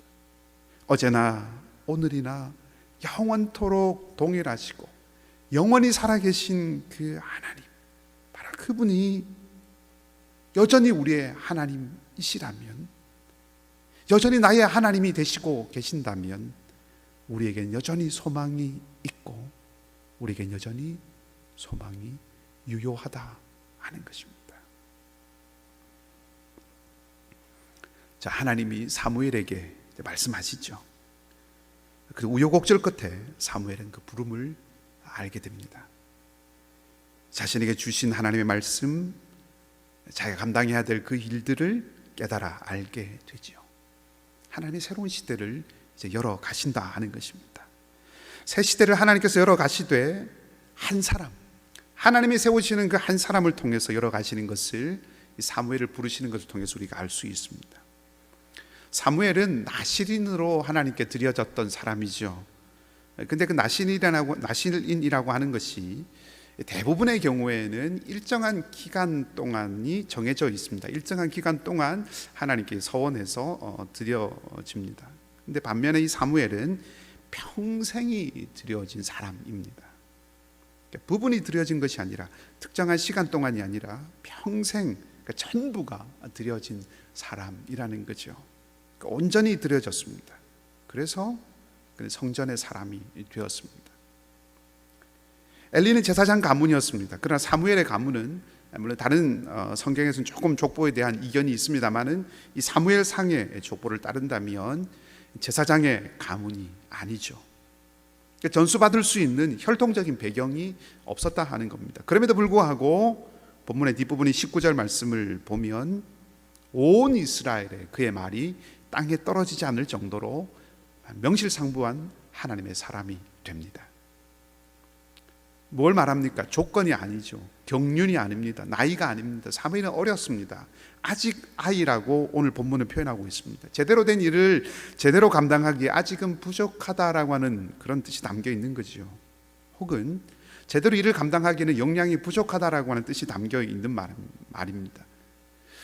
[SPEAKER 3] 어제나 오늘이나 영원토록 동일하시고 영원히 살아계신 그 하나님, 바로 그분이 여전히 우리의 하나님이시라면, 여전히 나의 하나님이 되시고 계신다면 우리에겐 여전히 소망이 있고 우리에겐 여전히 소망이 유효하다 하는 것입니다. 자, 하나님이 사무엘에게 말씀하시죠. 그 우여곡절 끝에 사무엘은 그 부름을 알게 됩니다. 자신에게 주신 하나님의 말씀, 자기가 감당해야 될 그 일들을 깨달아 알게 되지요. 하나님의 새로운 시대를 이제 열어 가신다 하는 것입니다. 새 시대를 하나님께서 열어 가시되 한 사람, 하나님이 세우시는 그 한 사람을 통해서 열어 가시는 것을, 이 사무엘을 부르시는 것을 통해서 우리가 알 수 있습니다. 사무엘은 나실인으로 하나님께 드려졌던 사람이죠. 근데 그 나실인이라고 하는 것이 대부분의 경우에는 일정한 기간 동안이 정해져 있습니다. 일정한 기간 동안 하나님께 서원해서 드려집니다. 근데 반면에 이 사무엘은 평생이 드려진 사람입니다. 부분이 드려진 것이 아니라 특정한 시간 동안이 아니라 평생, 그러니까 전부가 드려진 사람이라는 거죠. 그러니까 온전히 드려졌습니다. 그래서 성전의 사람이 되었습니다. 엘리는 제사장 가문이었습니다. 그러나 사무엘의 가문은, 물론 다른 성경에서는 조금 족보에 대한 이견이 있습니다만은 이 사무엘 상의 족보를 따른다면 제사장의 가문이 아니죠. 전수받을 수 있는 혈통적인 배경이 없었다 하는 겁니다. 그럼에도 불구하고 본문의 뒷부분인 19절 말씀을 보면 온 이스라엘에 그의 말이 땅에 떨어지지 않을 정도로 명실상부한 하나님의 사람이 됩니다. 뭘 말합니까? 조건이 아니죠. 경륜이 아닙니다. 나이가 아닙니다. 사무엘은 어렸습니다. 아직 아이라고 오늘 본문은 표현하고 있습니다. 제대로 된 일을 제대로 감당하기에 아직은 부족하다라고 하는 그런 뜻이 담겨 있는 거죠. 혹은 제대로 일을 감당하기에는 역량이 부족하다라고 하는 뜻이 담겨 있는 말입니다.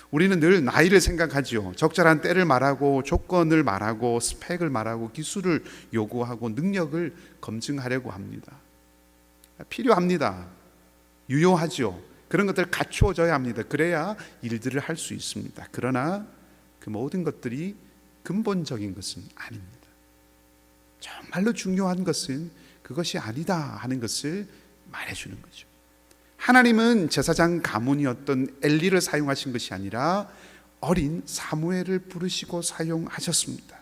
[SPEAKER 3] 우리는 늘 나이를 생각하죠. 적절한 때를 말하고 조건을 말하고 스펙을 말하고 기술을 요구하고 능력을 검증하려고 합니다. 필요합니다. 유효하죠. 그런 것들을 갖추어져야 합니다. 그래야 일들을 할 수 있습니다. 그러나 그 모든 것들이 근본적인 것은 아닙니다. 정말로 중요한 것은 그것이 아니다 하는 것을 말해주는 거죠. 하나님은 제사장 가문이었던 엘리를 사용하신 것이 아니라 어린 사무엘을 부르시고 사용하셨습니다.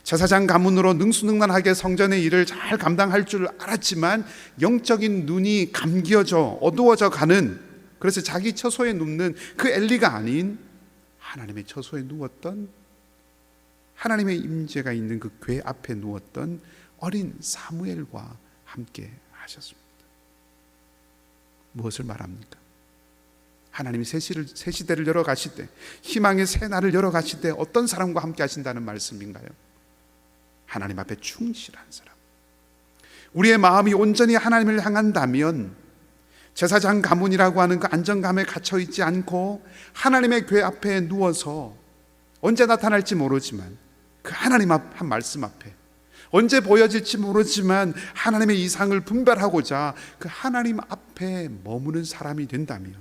[SPEAKER 3] 제사장 가문으로 능수능란하게 성전의 일을 잘 감당할 줄 알았지만 영적인 눈이 감겨져 어두워져 가는, 그래서 자기 처소에 눕는 그 엘리가 아닌 하나님의 처소에 누웠던, 하나님의 임재가 있는 그 궤 앞에 누웠던 어린 사무엘과 함께 하셨습니다. 무엇을 말합니까? 하나님이 새 시대를 열어가실 때, 희망의 새 날을 열어가실 때 어떤 사람과 함께 하신다는 말씀인가요? 하나님 앞에 충실한 사람. 우리의 마음이 온전히 하나님을 향한다면 제사장 가문이라고 하는 그 안정감에 갇혀 있지 않고 하나님의 궤 앞에 누워서 언제 나타날지 모르지만 그 하나님 한 말씀 앞에, 언제 보여질지 모르지만 하나님의 이상을 분별하고자 그 하나님 앞에 머무는 사람이 된다면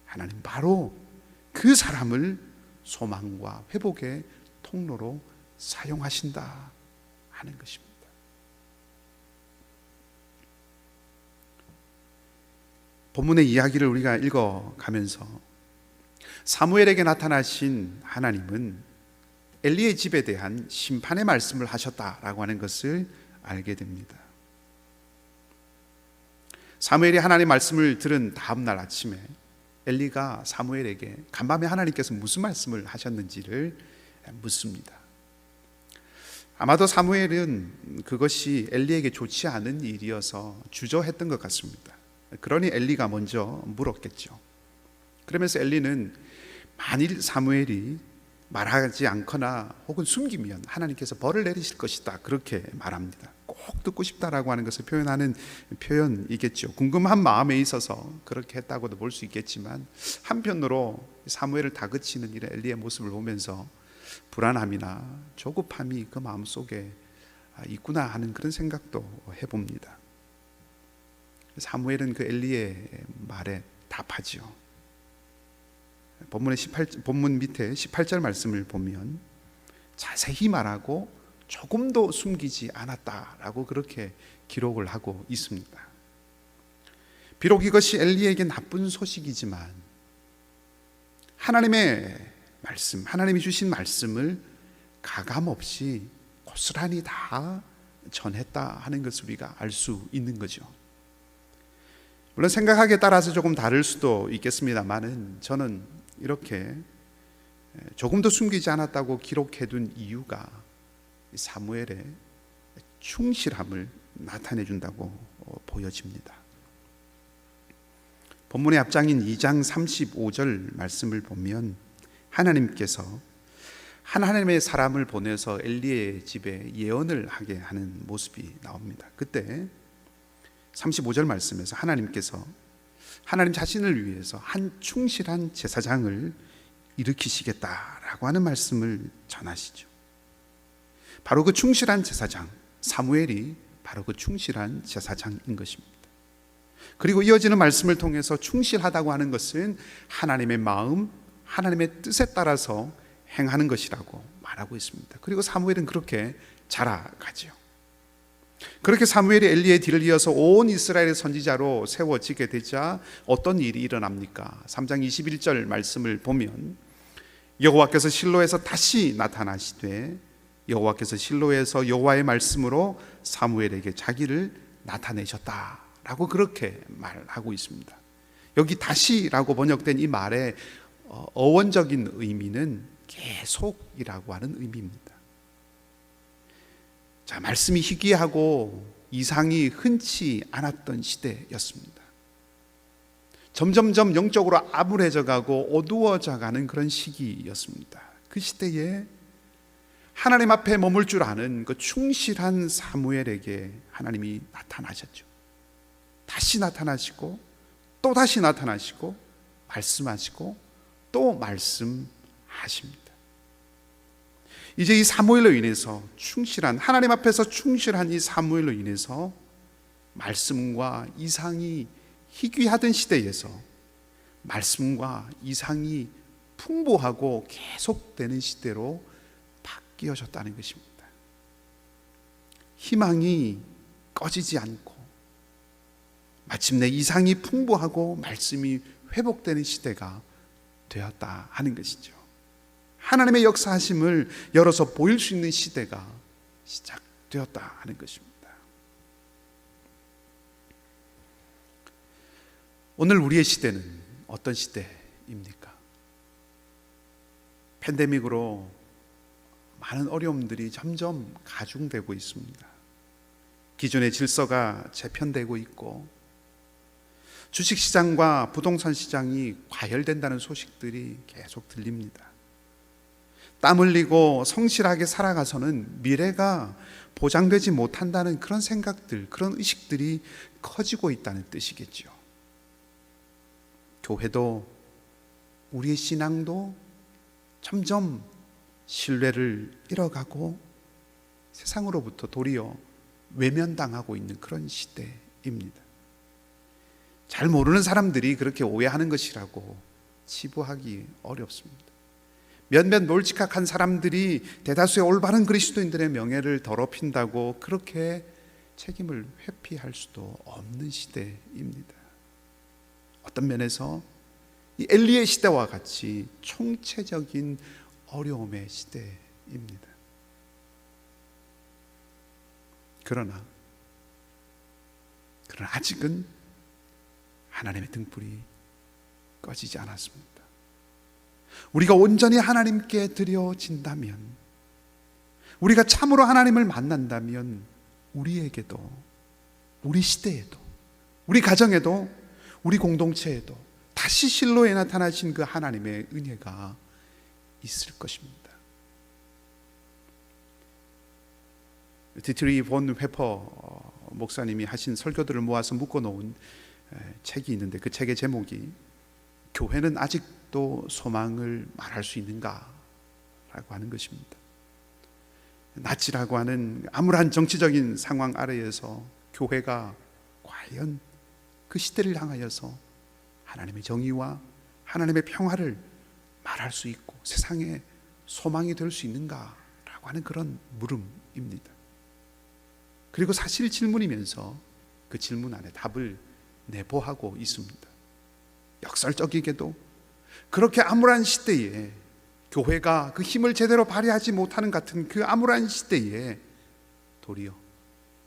[SPEAKER 3] 하나님 바로 그 사람을 소망과 회복의 통로로 사용하신다 하는 것입니다. 본문의 이야기를 우리가 읽어가면서 사무엘에게 나타나신 하나님은 엘리의 집에 대한 심판의 말씀을 하셨다라고 하는 것을 알게 됩니다. 사무엘이 하나님의 말씀을 들은 다음 날 아침에 엘리가 사무엘에게 간밤에 하나님께서 무슨 말씀을 하셨는지를 묻습니다. 아마도 사무엘은 그것이 엘리에게 좋지 않은 일이어서 주저했던 것 같습니다. 그러니 엘리가 먼저 물었겠죠. 그러면서 엘리는 만일 사무엘이 말하지 않거나 혹은 숨기면 하나님께서 벌을 내리실 것이다, 그렇게 말합니다. 꼭 듣고 싶다라고 하는 것을 표현하는 표현이겠죠. 궁금한 마음에 있어서 그렇게 했다고도 볼 수 있겠지만, 한편으로 사무엘을 다그치는 이런 엘리의 모습을 보면서 불안함이나 조급함이 그 마음속에 있구나 하는 그런 생각도 해봅니다. 사무엘은 그 엘리의 말에 답하지요. 본문 밑에 18절 말씀을 보면 자세히 말하고 조금도 숨기지 않았다라고 그렇게 기록을 하고 있습니다. 비록 이것이 엘리에게 나쁜 소식이지만 하나님의 말씀, 하나님이 주신 말씀을 가감없이 고스란히 다 전했다 하는 것을 우리가 알 수 있는 거죠. 물론 생각하기에 따라서 조금 다를 수도 있겠습니다만은 저는 이렇게 조금도 숨기지 않았다고 기록해둔 이유가 사무엘의 충실함을 나타내 준다고 보여집니다. 본문의 앞장인 2장 35절 말씀을 보면 하나님께서 하나님의 사람을 보내서 엘리의 집에 예언을 하게 하는 모습이 나옵니다. 그때 35절 말씀에서 하나님께서 하나님 자신을 위해서 한 충실한 제사장을 일으키시겠다라고 하는 말씀을 전하시죠. 바로 그 충실한 제사장 사무엘이 바로 그 충실한 제사장인 것입니다. 그리고 이어지는 말씀을 통해서 충실하다고 하는 것은 하나님의 마음, 하나님의 뜻에 따라서 행하는 것이라고 말하고 있습니다. 그리고 사무엘은 그렇게 자라가죠. 그렇게 사무엘이 엘리의 뒤를 이어서 온 이스라엘의 선지자로 세워지게 되자 어떤 일이 일어납니까? 3장 21절 말씀을 보면 여호와께서 실로에서 다시 나타나시되 여호와께서 실로에서 여호와의 말씀으로 사무엘에게 자기를 나타내셨다라고 그렇게 말하고 있습니다. 여기 다시라고 번역된 이 말에 어원적인 의미는 계속이라고 하는 의미입니다. 자, 말씀이 희귀하고 이상이 흔치 않았던 시대였습니다. 점점점 영적으로 암울해져 가고 어두워져 가는 그런 시기였습니다. 그 시대에 하나님 앞에 머물 줄 아는 그 충실한 사무엘에게 하나님이 나타나셨죠. 다시 나타나시고 또 다시 나타나시고 말씀하시고 또 말씀하십니다. 이제 이 사무엘로 인해서 하나님 앞에서 충실한 이 사무엘로 인해서 말씀과 이상이 희귀하던 시대에서 말씀과 이상이 풍부하고 계속되는 시대로 바뀌어졌다는 것입니다. 희망이 꺼지지 않고 마침내 이상이 풍부하고 말씀이 회복되는 시대가 되었다 하는 것이죠. 하나님의 역사하심을 열어서 보일 수 있는 시대가 시작되었다 하는 것입니다. 오늘 우리의 시대는 어떤 시대입니까? 팬데믹으로 많은 어려움들이 점점 가중되고 있습니다. 기존의 질서가 재편되고 있고 주식시장과 부동산 시장이 과열된다는 소식들이 계속 들립니다. 땀 흘리고 성실하게 살아가서는 미래가 보장되지 못한다는 그런 생각들, 그런 의식들이 커지고 있다는 뜻이겠죠. 교회도 우리의 신앙도 점점 신뢰를 잃어가고 세상으로부터 도리어 외면당하고 있는 그런 시대입니다. 잘 모르는 사람들이 그렇게 오해하는 것이라고 치부하기 어렵습니다. 몇몇 몰직한 사람들이 대다수의 올바른 그리스도인들의 명예를 더럽힌다고 그렇게 책임을 회피할 수도 없는 시대입니다. 어떤 면에서 이 엘리의 시대와 같이 총체적인 어려움의 시대입니다. 그러나 아직은 하나님의 등불이 꺼지지 않았습니다. 우리가 온전히 하나님께 드려진다면, 우리가 참으로 하나님을 만난다면 우리에게도, 우리 시대에도, 우리 가정에도, 우리 공동체에도 다시 실로에 나타나신 그 하나님의 은혜가 있을 것입니다. 디트리 본 회퍼 목사님이 하신 설교들을 모아서 묶어놓은 책이 있는데 그 책의 제목이 교회는 아직도 소망을 말할 수 있는가? 라고 하는 것입니다. 나치라고 하는 암울한 정치적인 상황 아래에서 교회가 과연 그 시대를 향하여서 하나님의 정의와 하나님의 평화를 말할 수 있고 세상에 소망이 될 수 있는가? 라고 하는 그런 물음입니다. 그리고 사실 질문이면서 그 질문 안에 답을 내보하고 있습니다. 역설적이게도 그렇게 암울한 시대에 교회가 그 힘을 제대로 발휘하지 못하는 같은 그 암울한 시대에 도리어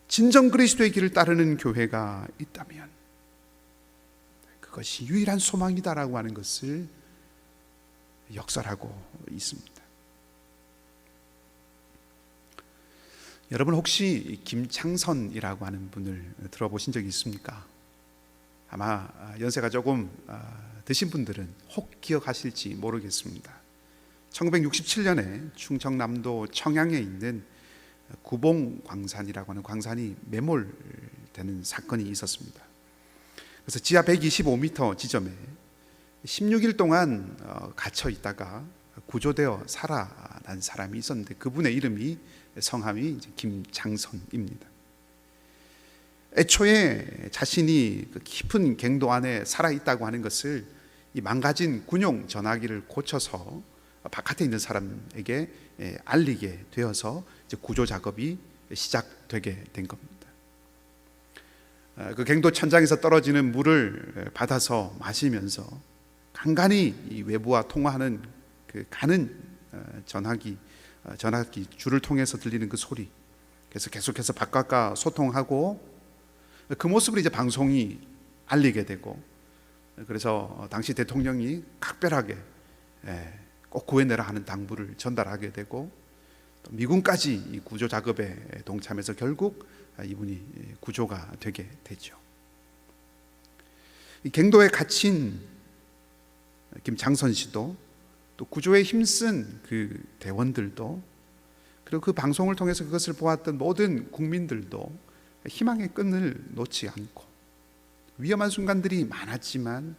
[SPEAKER 3] 진정 그리스도의 길을 따르는 교회가 있다면 그것이 유일한 소망이다라고 하는 것을 역설하고 있습니다. 여러분 혹시 김창선이라고 하는 분을 들어보신 적이 있습니까? 아마 연세가 조금 드신 분들은 혹 기억하실지 모르겠습니다. 1967년에 충청남도 청양에 있는 구봉광산이라고 하는 광산이 매몰되는 사건이 있었습니다. 그래서 지하 125m 지점에 16일 동안 갇혀 있다가 구조되어 살아난 사람이 있었는데 그분의 이름이 성함이 이제 김창선입니다. 애초에 자신이 그 깊은 갱도 안에 살아있다고 하는 것을 이 망가진 군용 전화기를 고쳐서 바깥에 있는 사람에게 알리게 되어서 이제 구조 작업이 시작되게 된 겁니다. 그 갱도 천장에서 떨어지는 물을 받아서 마시면서 간간히 이 외부와 통화하는 그 가는 전화기 줄을 통해서 들리는 그 소리, 그래서 계속해서 바깥과 소통하고 그 모습을 이제 방송이 알리게 되고, 그래서 당시 대통령이 각별하게 꼭 구해내라 하는 당부를 전달하게 되고, 또 미군까지 이 구조 작업에 동참해서 결국 이분이 구조가 되게 되죠. 이 갱도에 갇힌 김장선 씨도, 또 구조에 힘쓴 그 대원들도, 그리고 그 방송을 통해서 그것을 보았던 모든 국민들도 희망의 끈을 놓지 않고, 위험한 순간들이 많았지만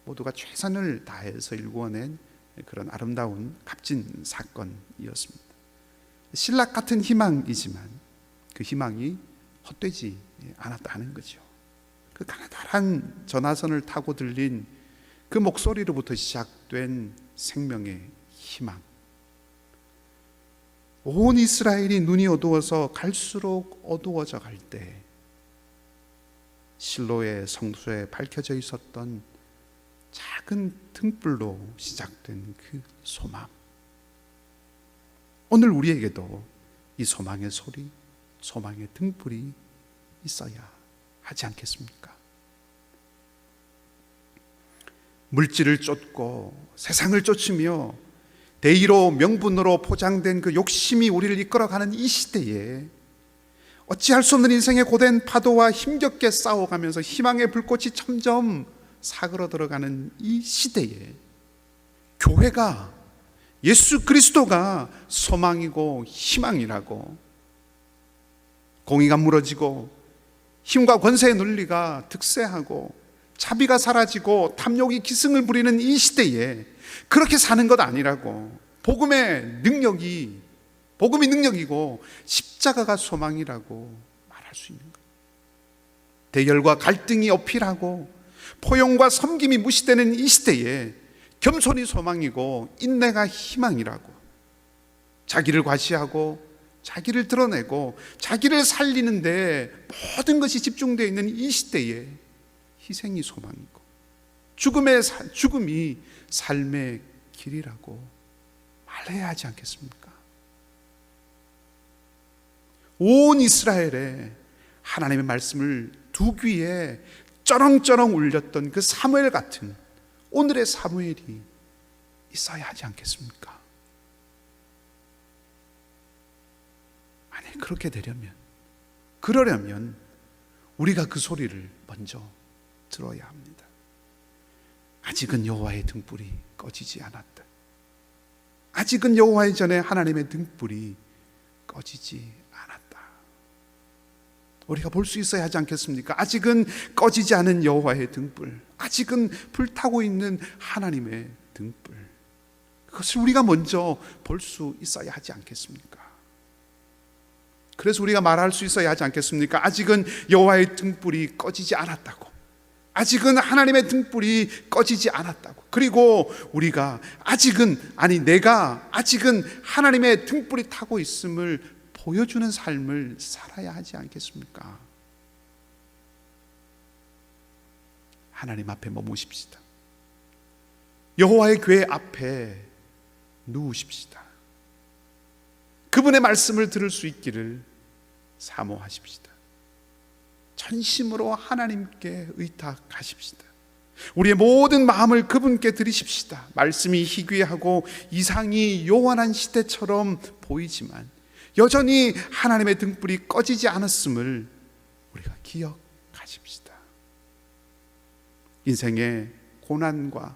[SPEAKER 3] 모두가 최선을 다해서 일구어낸 그런 아름다운 값진 사건이었습니다. 신락 같은 희망이지만 그 희망이 헛되지 않았다는 거죠. 그 가나다란 전화선을 타고 들린 그 목소리로부터 시작된 생명의 희망. 온 이스라엘이 눈이 어두워서 갈수록 어두워져 갈 때 실로의 성소에 밝혀져 있었던 작은 등불로 시작된 그 소망. 오늘 우리에게도 이 소망의 소리, 소망의 등불이 있어야 하지 않겠습니까? 물질을 쫓고 세상을 쫓으며 대의로 명분으로 포장된 그 욕심이 우리를 이끌어가는 이 시대에 어찌할 수 없는 인생의 고된 파도와 힘겹게 싸워가면서 희망의 불꽃이 점점 사그러 들어가는 이 시대에 교회가, 예수 그리스도가 소망이고 희망이라고, 공의가 무너지고 힘과 권세의 논리가 득세하고 자비가 사라지고 탐욕이 기승을 부리는 이 시대에 그렇게 사는 것 아니라고, 복음이 능력이고 십자가가 소망이라고 말할 수 있는 거예요. 대결과 갈등이 어필하고 포용과 섬김이 무시되는 이 시대에 겸손이 소망이고 인내가 희망이라고, 자기를 과시하고 자기를 드러내고 자기를 살리는데 모든 것이 집중되어 있는 이 시대에 희생이 소망이고 죽음이 삶의 길이라고 말해야 하지 않겠습니까? 온 이스라엘에 하나님의 말씀을 두 귀에 쩌렁쩌렁 울렸던 그 사무엘 같은 오늘의 사무엘이 있어야 하지 않겠습니까? 만약 그렇게 그러려면 우리가 그 소리를 먼저 들어야 합니다. 아직은 여호와의 등불이 꺼지지 않았다. 아직은 여호와의 전에 하나님의 등불이 꺼지지 않았다. 우리가 볼 수 있어야 하지 않겠습니까? 아직은 꺼지지 않은 여호와의 등불, 아직은 불타고 있는 하나님의 등불, 그것을 우리가 먼저 볼 수 있어야 하지 않겠습니까? 그래서 우리가 말할 수 있어야 하지 않겠습니까? 아직은 여호와의 등불이 꺼지지 않았다고, 아직은 하나님의 등불이 꺼지지 않았다고. 그리고 우리가 내가 아직은 하나님의 등불이 타고 있음을 보여주는 삶을 살아야 하지 않겠습니까? 하나님 앞에 머무십시다. 여호와의 궤 앞에 누우십시다. 그분의 말씀을 들을 수 있기를 사모하십시다. 전심으로 하나님께 의탁하십시다. 우리의 모든 마음을 그분께 드리십시다. 말씀이 희귀하고 이상이 요원한 시대처럼 보이지만 여전히 하나님의 등불이 꺼지지 않았음을 우리가 기억하십시다. 인생의 고난과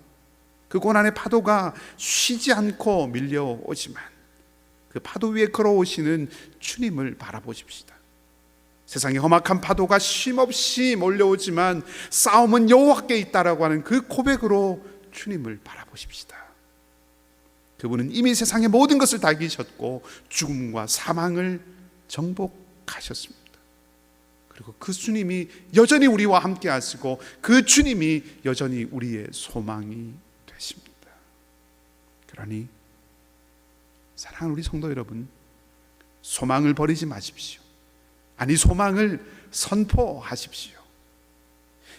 [SPEAKER 3] 그 고난의 파도가 쉬지 않고 밀려오지만 그 파도 위에 걸어오시는 주님을 바라보십시다. 세상의 험악한 파도가 쉼없이 몰려오지만 싸움은 여호와께 있다라고 하는 그 고백으로 주님을 바라보십시다. 그분은 이미 세상의 모든 것을 다 이기셨고 죽음과 사망을 정복하셨습니다. 그리고 그 주님이 여전히 우리와 함께 하시고 그 주님이 여전히 우리의 소망이 되십니다. 그러니 사랑하는 우리 성도 여러분, 소망을 버리지 마십시오. 아니, 소망을 선포하십시오.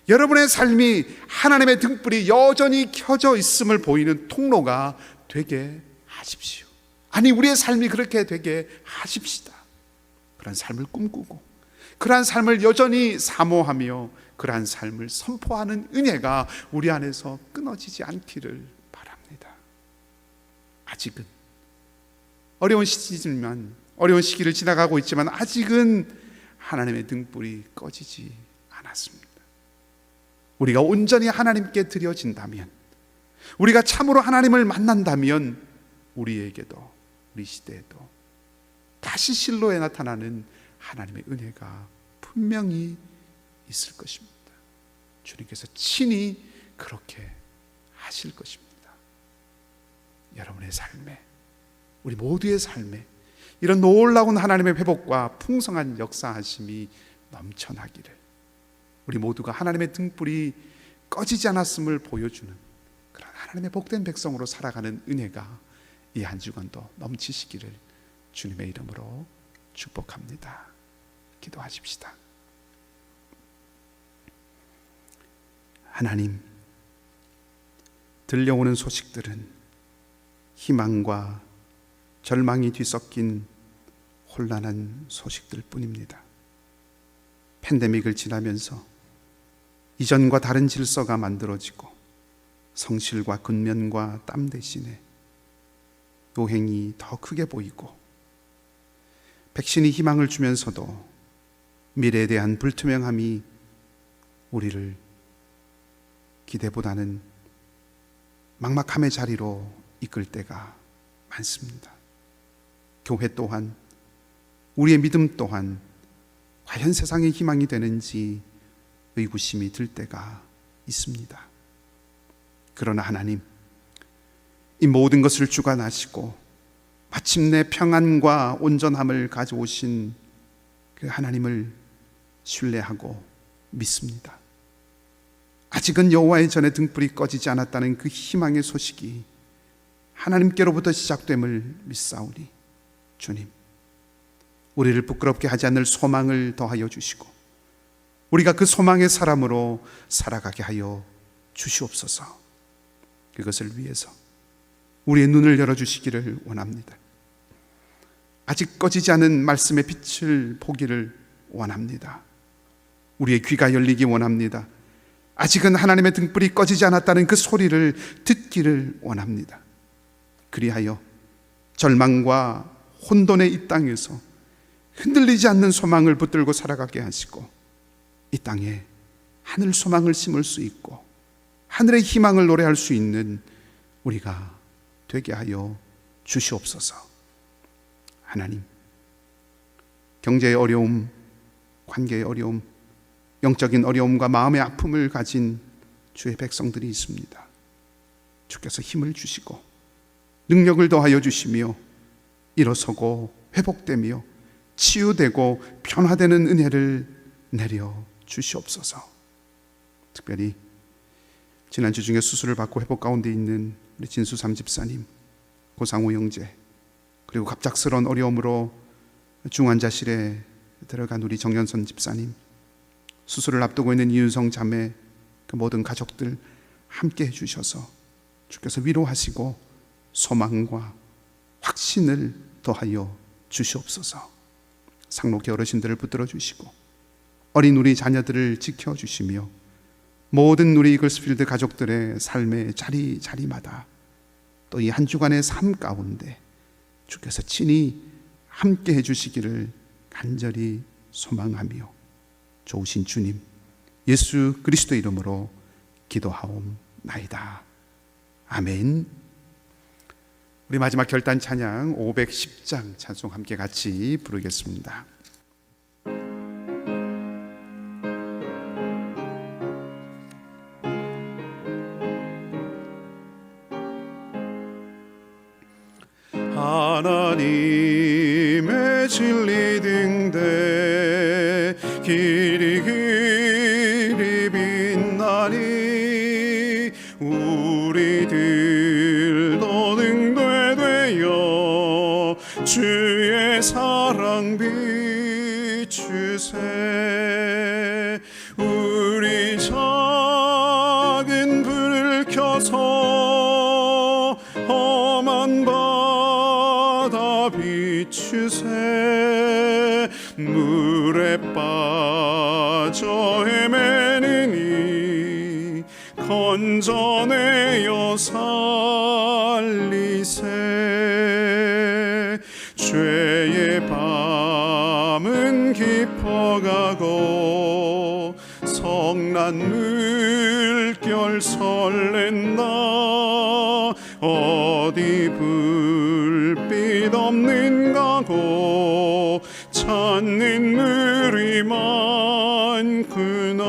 [SPEAKER 3] 여러분의 삶이 하나님의 등불이 여전히 켜져 있음을 보이는 통로가 되게 하십시오. 아니, 우리의 삶이 그렇게 되게 하십시다. 그런 삶을 꿈꾸고 그러한 삶을 여전히 사모하며 그러한 삶을 선포하는 은혜가 우리 안에서 끊어지지 않기를 바랍니다. 아직은 어려운 시기지만, 어려운 시기를 지나가고 있지만 아직은 하나님의 등불이 꺼지지 않았습니다. 우리가 온전히 하나님께 드려진다면, 우리가 참으로 하나님을 만난다면 우리에게도, 우리 시대에도 다시 실로에 나타나는 하나님의 은혜가 분명히 있을 것입니다. 주님께서 친히 그렇게 하실 것입니다. 여러분의 삶에, 우리 모두의 삶에 이런 놀라운 하나님의 회복과 풍성한 역사하심이 넘쳐나기를, 우리 모두가 하나님의 등불이 꺼지지 않았음을 보여주는 그런 하나님의 복된 백성으로 살아가는 은혜가 이 한 주간도 넘치시기를 주님의 이름으로 축복합니다. 기도하십시다. 하나님, 들려오는 소식들은 희망과 절망이 뒤섞인 혼란한 소식들 뿐입니다. 팬데믹을 지나면서 이전과 다른 질서가 만들어지고, 성실과 근면과 땀 대신에 요행이 더 크게 보이고, 백신이 희망을 주면서도 미래에 대한 불투명함이 우리를 기대보다는 막막함의 자리로 이끌 때가 많습니다. 교회 또한, 우리의 믿음 또한 과연 세상의 희망이 되는지 의구심이 들 때가 있습니다. 그러나 하나님, 이 모든 것을 주관하시고 마침내 평안과 온전함을 가져오신 그 하나님을 신뢰하고 믿습니다. 아직은 여호와의 전에 등불이 꺼지지 않았다는 그 희망의 소식이 하나님께로부터 시작됨을 믿사오니, 주님, 우리를 부끄럽게 하지 않을 소망을 더하여 주시고 우리가 그 소망의 사람으로 살아가게 하여 주시옵소서. 그것을 위해서 우리의 눈을 열어주시기를 원합니다. 아직 꺼지지 않은 말씀의 빛을 보기를 원합니다. 우리의 귀가 열리기 원합니다. 아직은 하나님의 등불이 꺼지지 않았다는 그 소리를 듣기를 원합니다. 그리하여 절망과 혼돈의 이 땅에서 흔들리지 않는 소망을 붙들고 살아가게 하시고, 이 땅에 하늘 소망을 심을 수 있고 하늘의 희망을 노래할 수 있는 우리가 되게 하여 주시옵소서. 하나님, 경제의 어려움, 관계의 어려움, 영적인 어려움과 마음의 아픔을 가진 주의 백성들이 있습니다. 주께서 힘을 주시고 능력을 더하여 주시며 일어서고 회복되며 치유되고 변화되는 은혜를 내려 주시옵소서. 특별히 지난주 중에 수술을 받고 회복 가운데 있는 우리 진수삼 집사님, 고상우 형제, 그리고 갑작스러운 어려움으로 중환자실에 들어간 우리 정연선 집사님, 수술을 앞두고 있는 이윤성 자매, 그 모든 가족들 함께 해주셔서 주께서 위로하시고 소망과 확신을 더하여 주시옵소서. 상록의 어르신들을 붙들어 주시고 어린 우리 자녀들을 지켜주시며 모든 우리 이글스필드 가족들의 삶의 자리마다 또 이 한 주간의 삶 가운데 주께서 친히 함께 해주시기를 간절히 소망하며, 좋으신 주님 예수 그리스도 이름으로 기도하옵나이다. 아멘. 우리 마지막 결단 찬양 510장 찬송 함께 같이 부르겠습니다.
[SPEAKER 4] 하나님의 진리 등대 길이 빛나니 우리들도 능되 되어 주의 사랑 비추세. 우리 작은 불을 켜서 험한 바다 비추세. 물에 빠져 헤매는 이 건져내어 살리세. 죄의 밤은 깊어가고 성난 물결 설렌다. 어디 불빛 없는가 고 찾는 물이 많구나.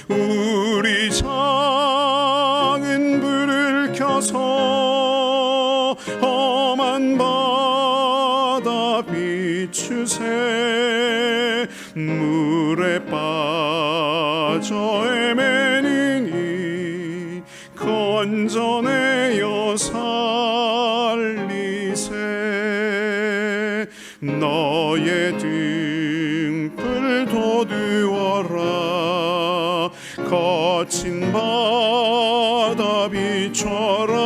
[SPEAKER 4] 우리 작은 불을 켜서 험한 바다 비추세. 물에 빠져 헤매는 이 건져내어 살리세. 너의 등불 돋우어라. 거친 바다 비춰라.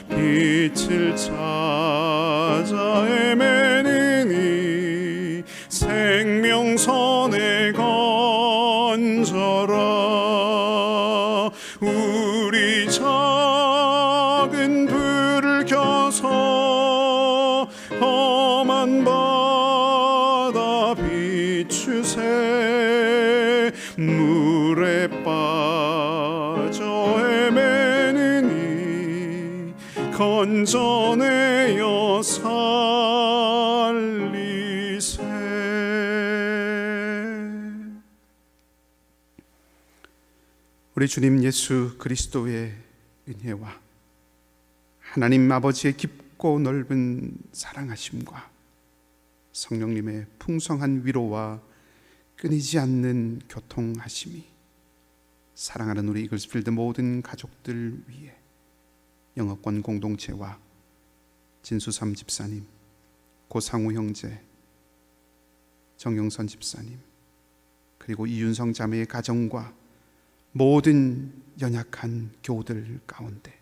[SPEAKER 4] 빛을 찾아 헤매는 이 생명선에 건져라. 우리 작은 불을 켜서 험한 바다 비추세. 물에 빠져 헤매는 이 건져내어 살리세.
[SPEAKER 3] 우리 주님 예수 그리스도의 은혜와 하나님 아버지의 깊고 넓은 사랑하심과 성령님의 풍성한 위로와 끊이지 않는 교통하심이 사랑하는 우리 이글스필드 모든 가족들 위해 영어권 공동체와 진수삼 집사님, 고상우 형제, 정영선 집사님, 그리고 이윤성 자매의 가정과 모든 연약한 교우들 가운데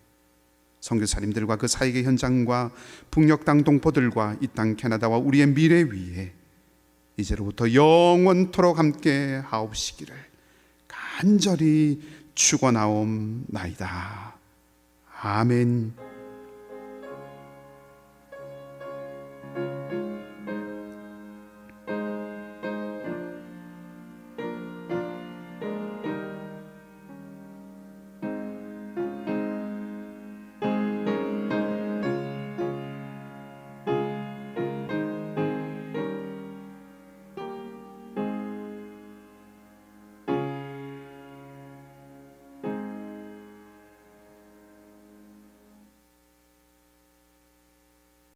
[SPEAKER 3] 선교사님들과 그 사역의 현장과 북녘 땅 동포들과 이 땅 캐나다와 우리의 미래 위에 이제로부터 영원토록 함께 하옵시기를 간절히 축원하옵나이다. 아멘.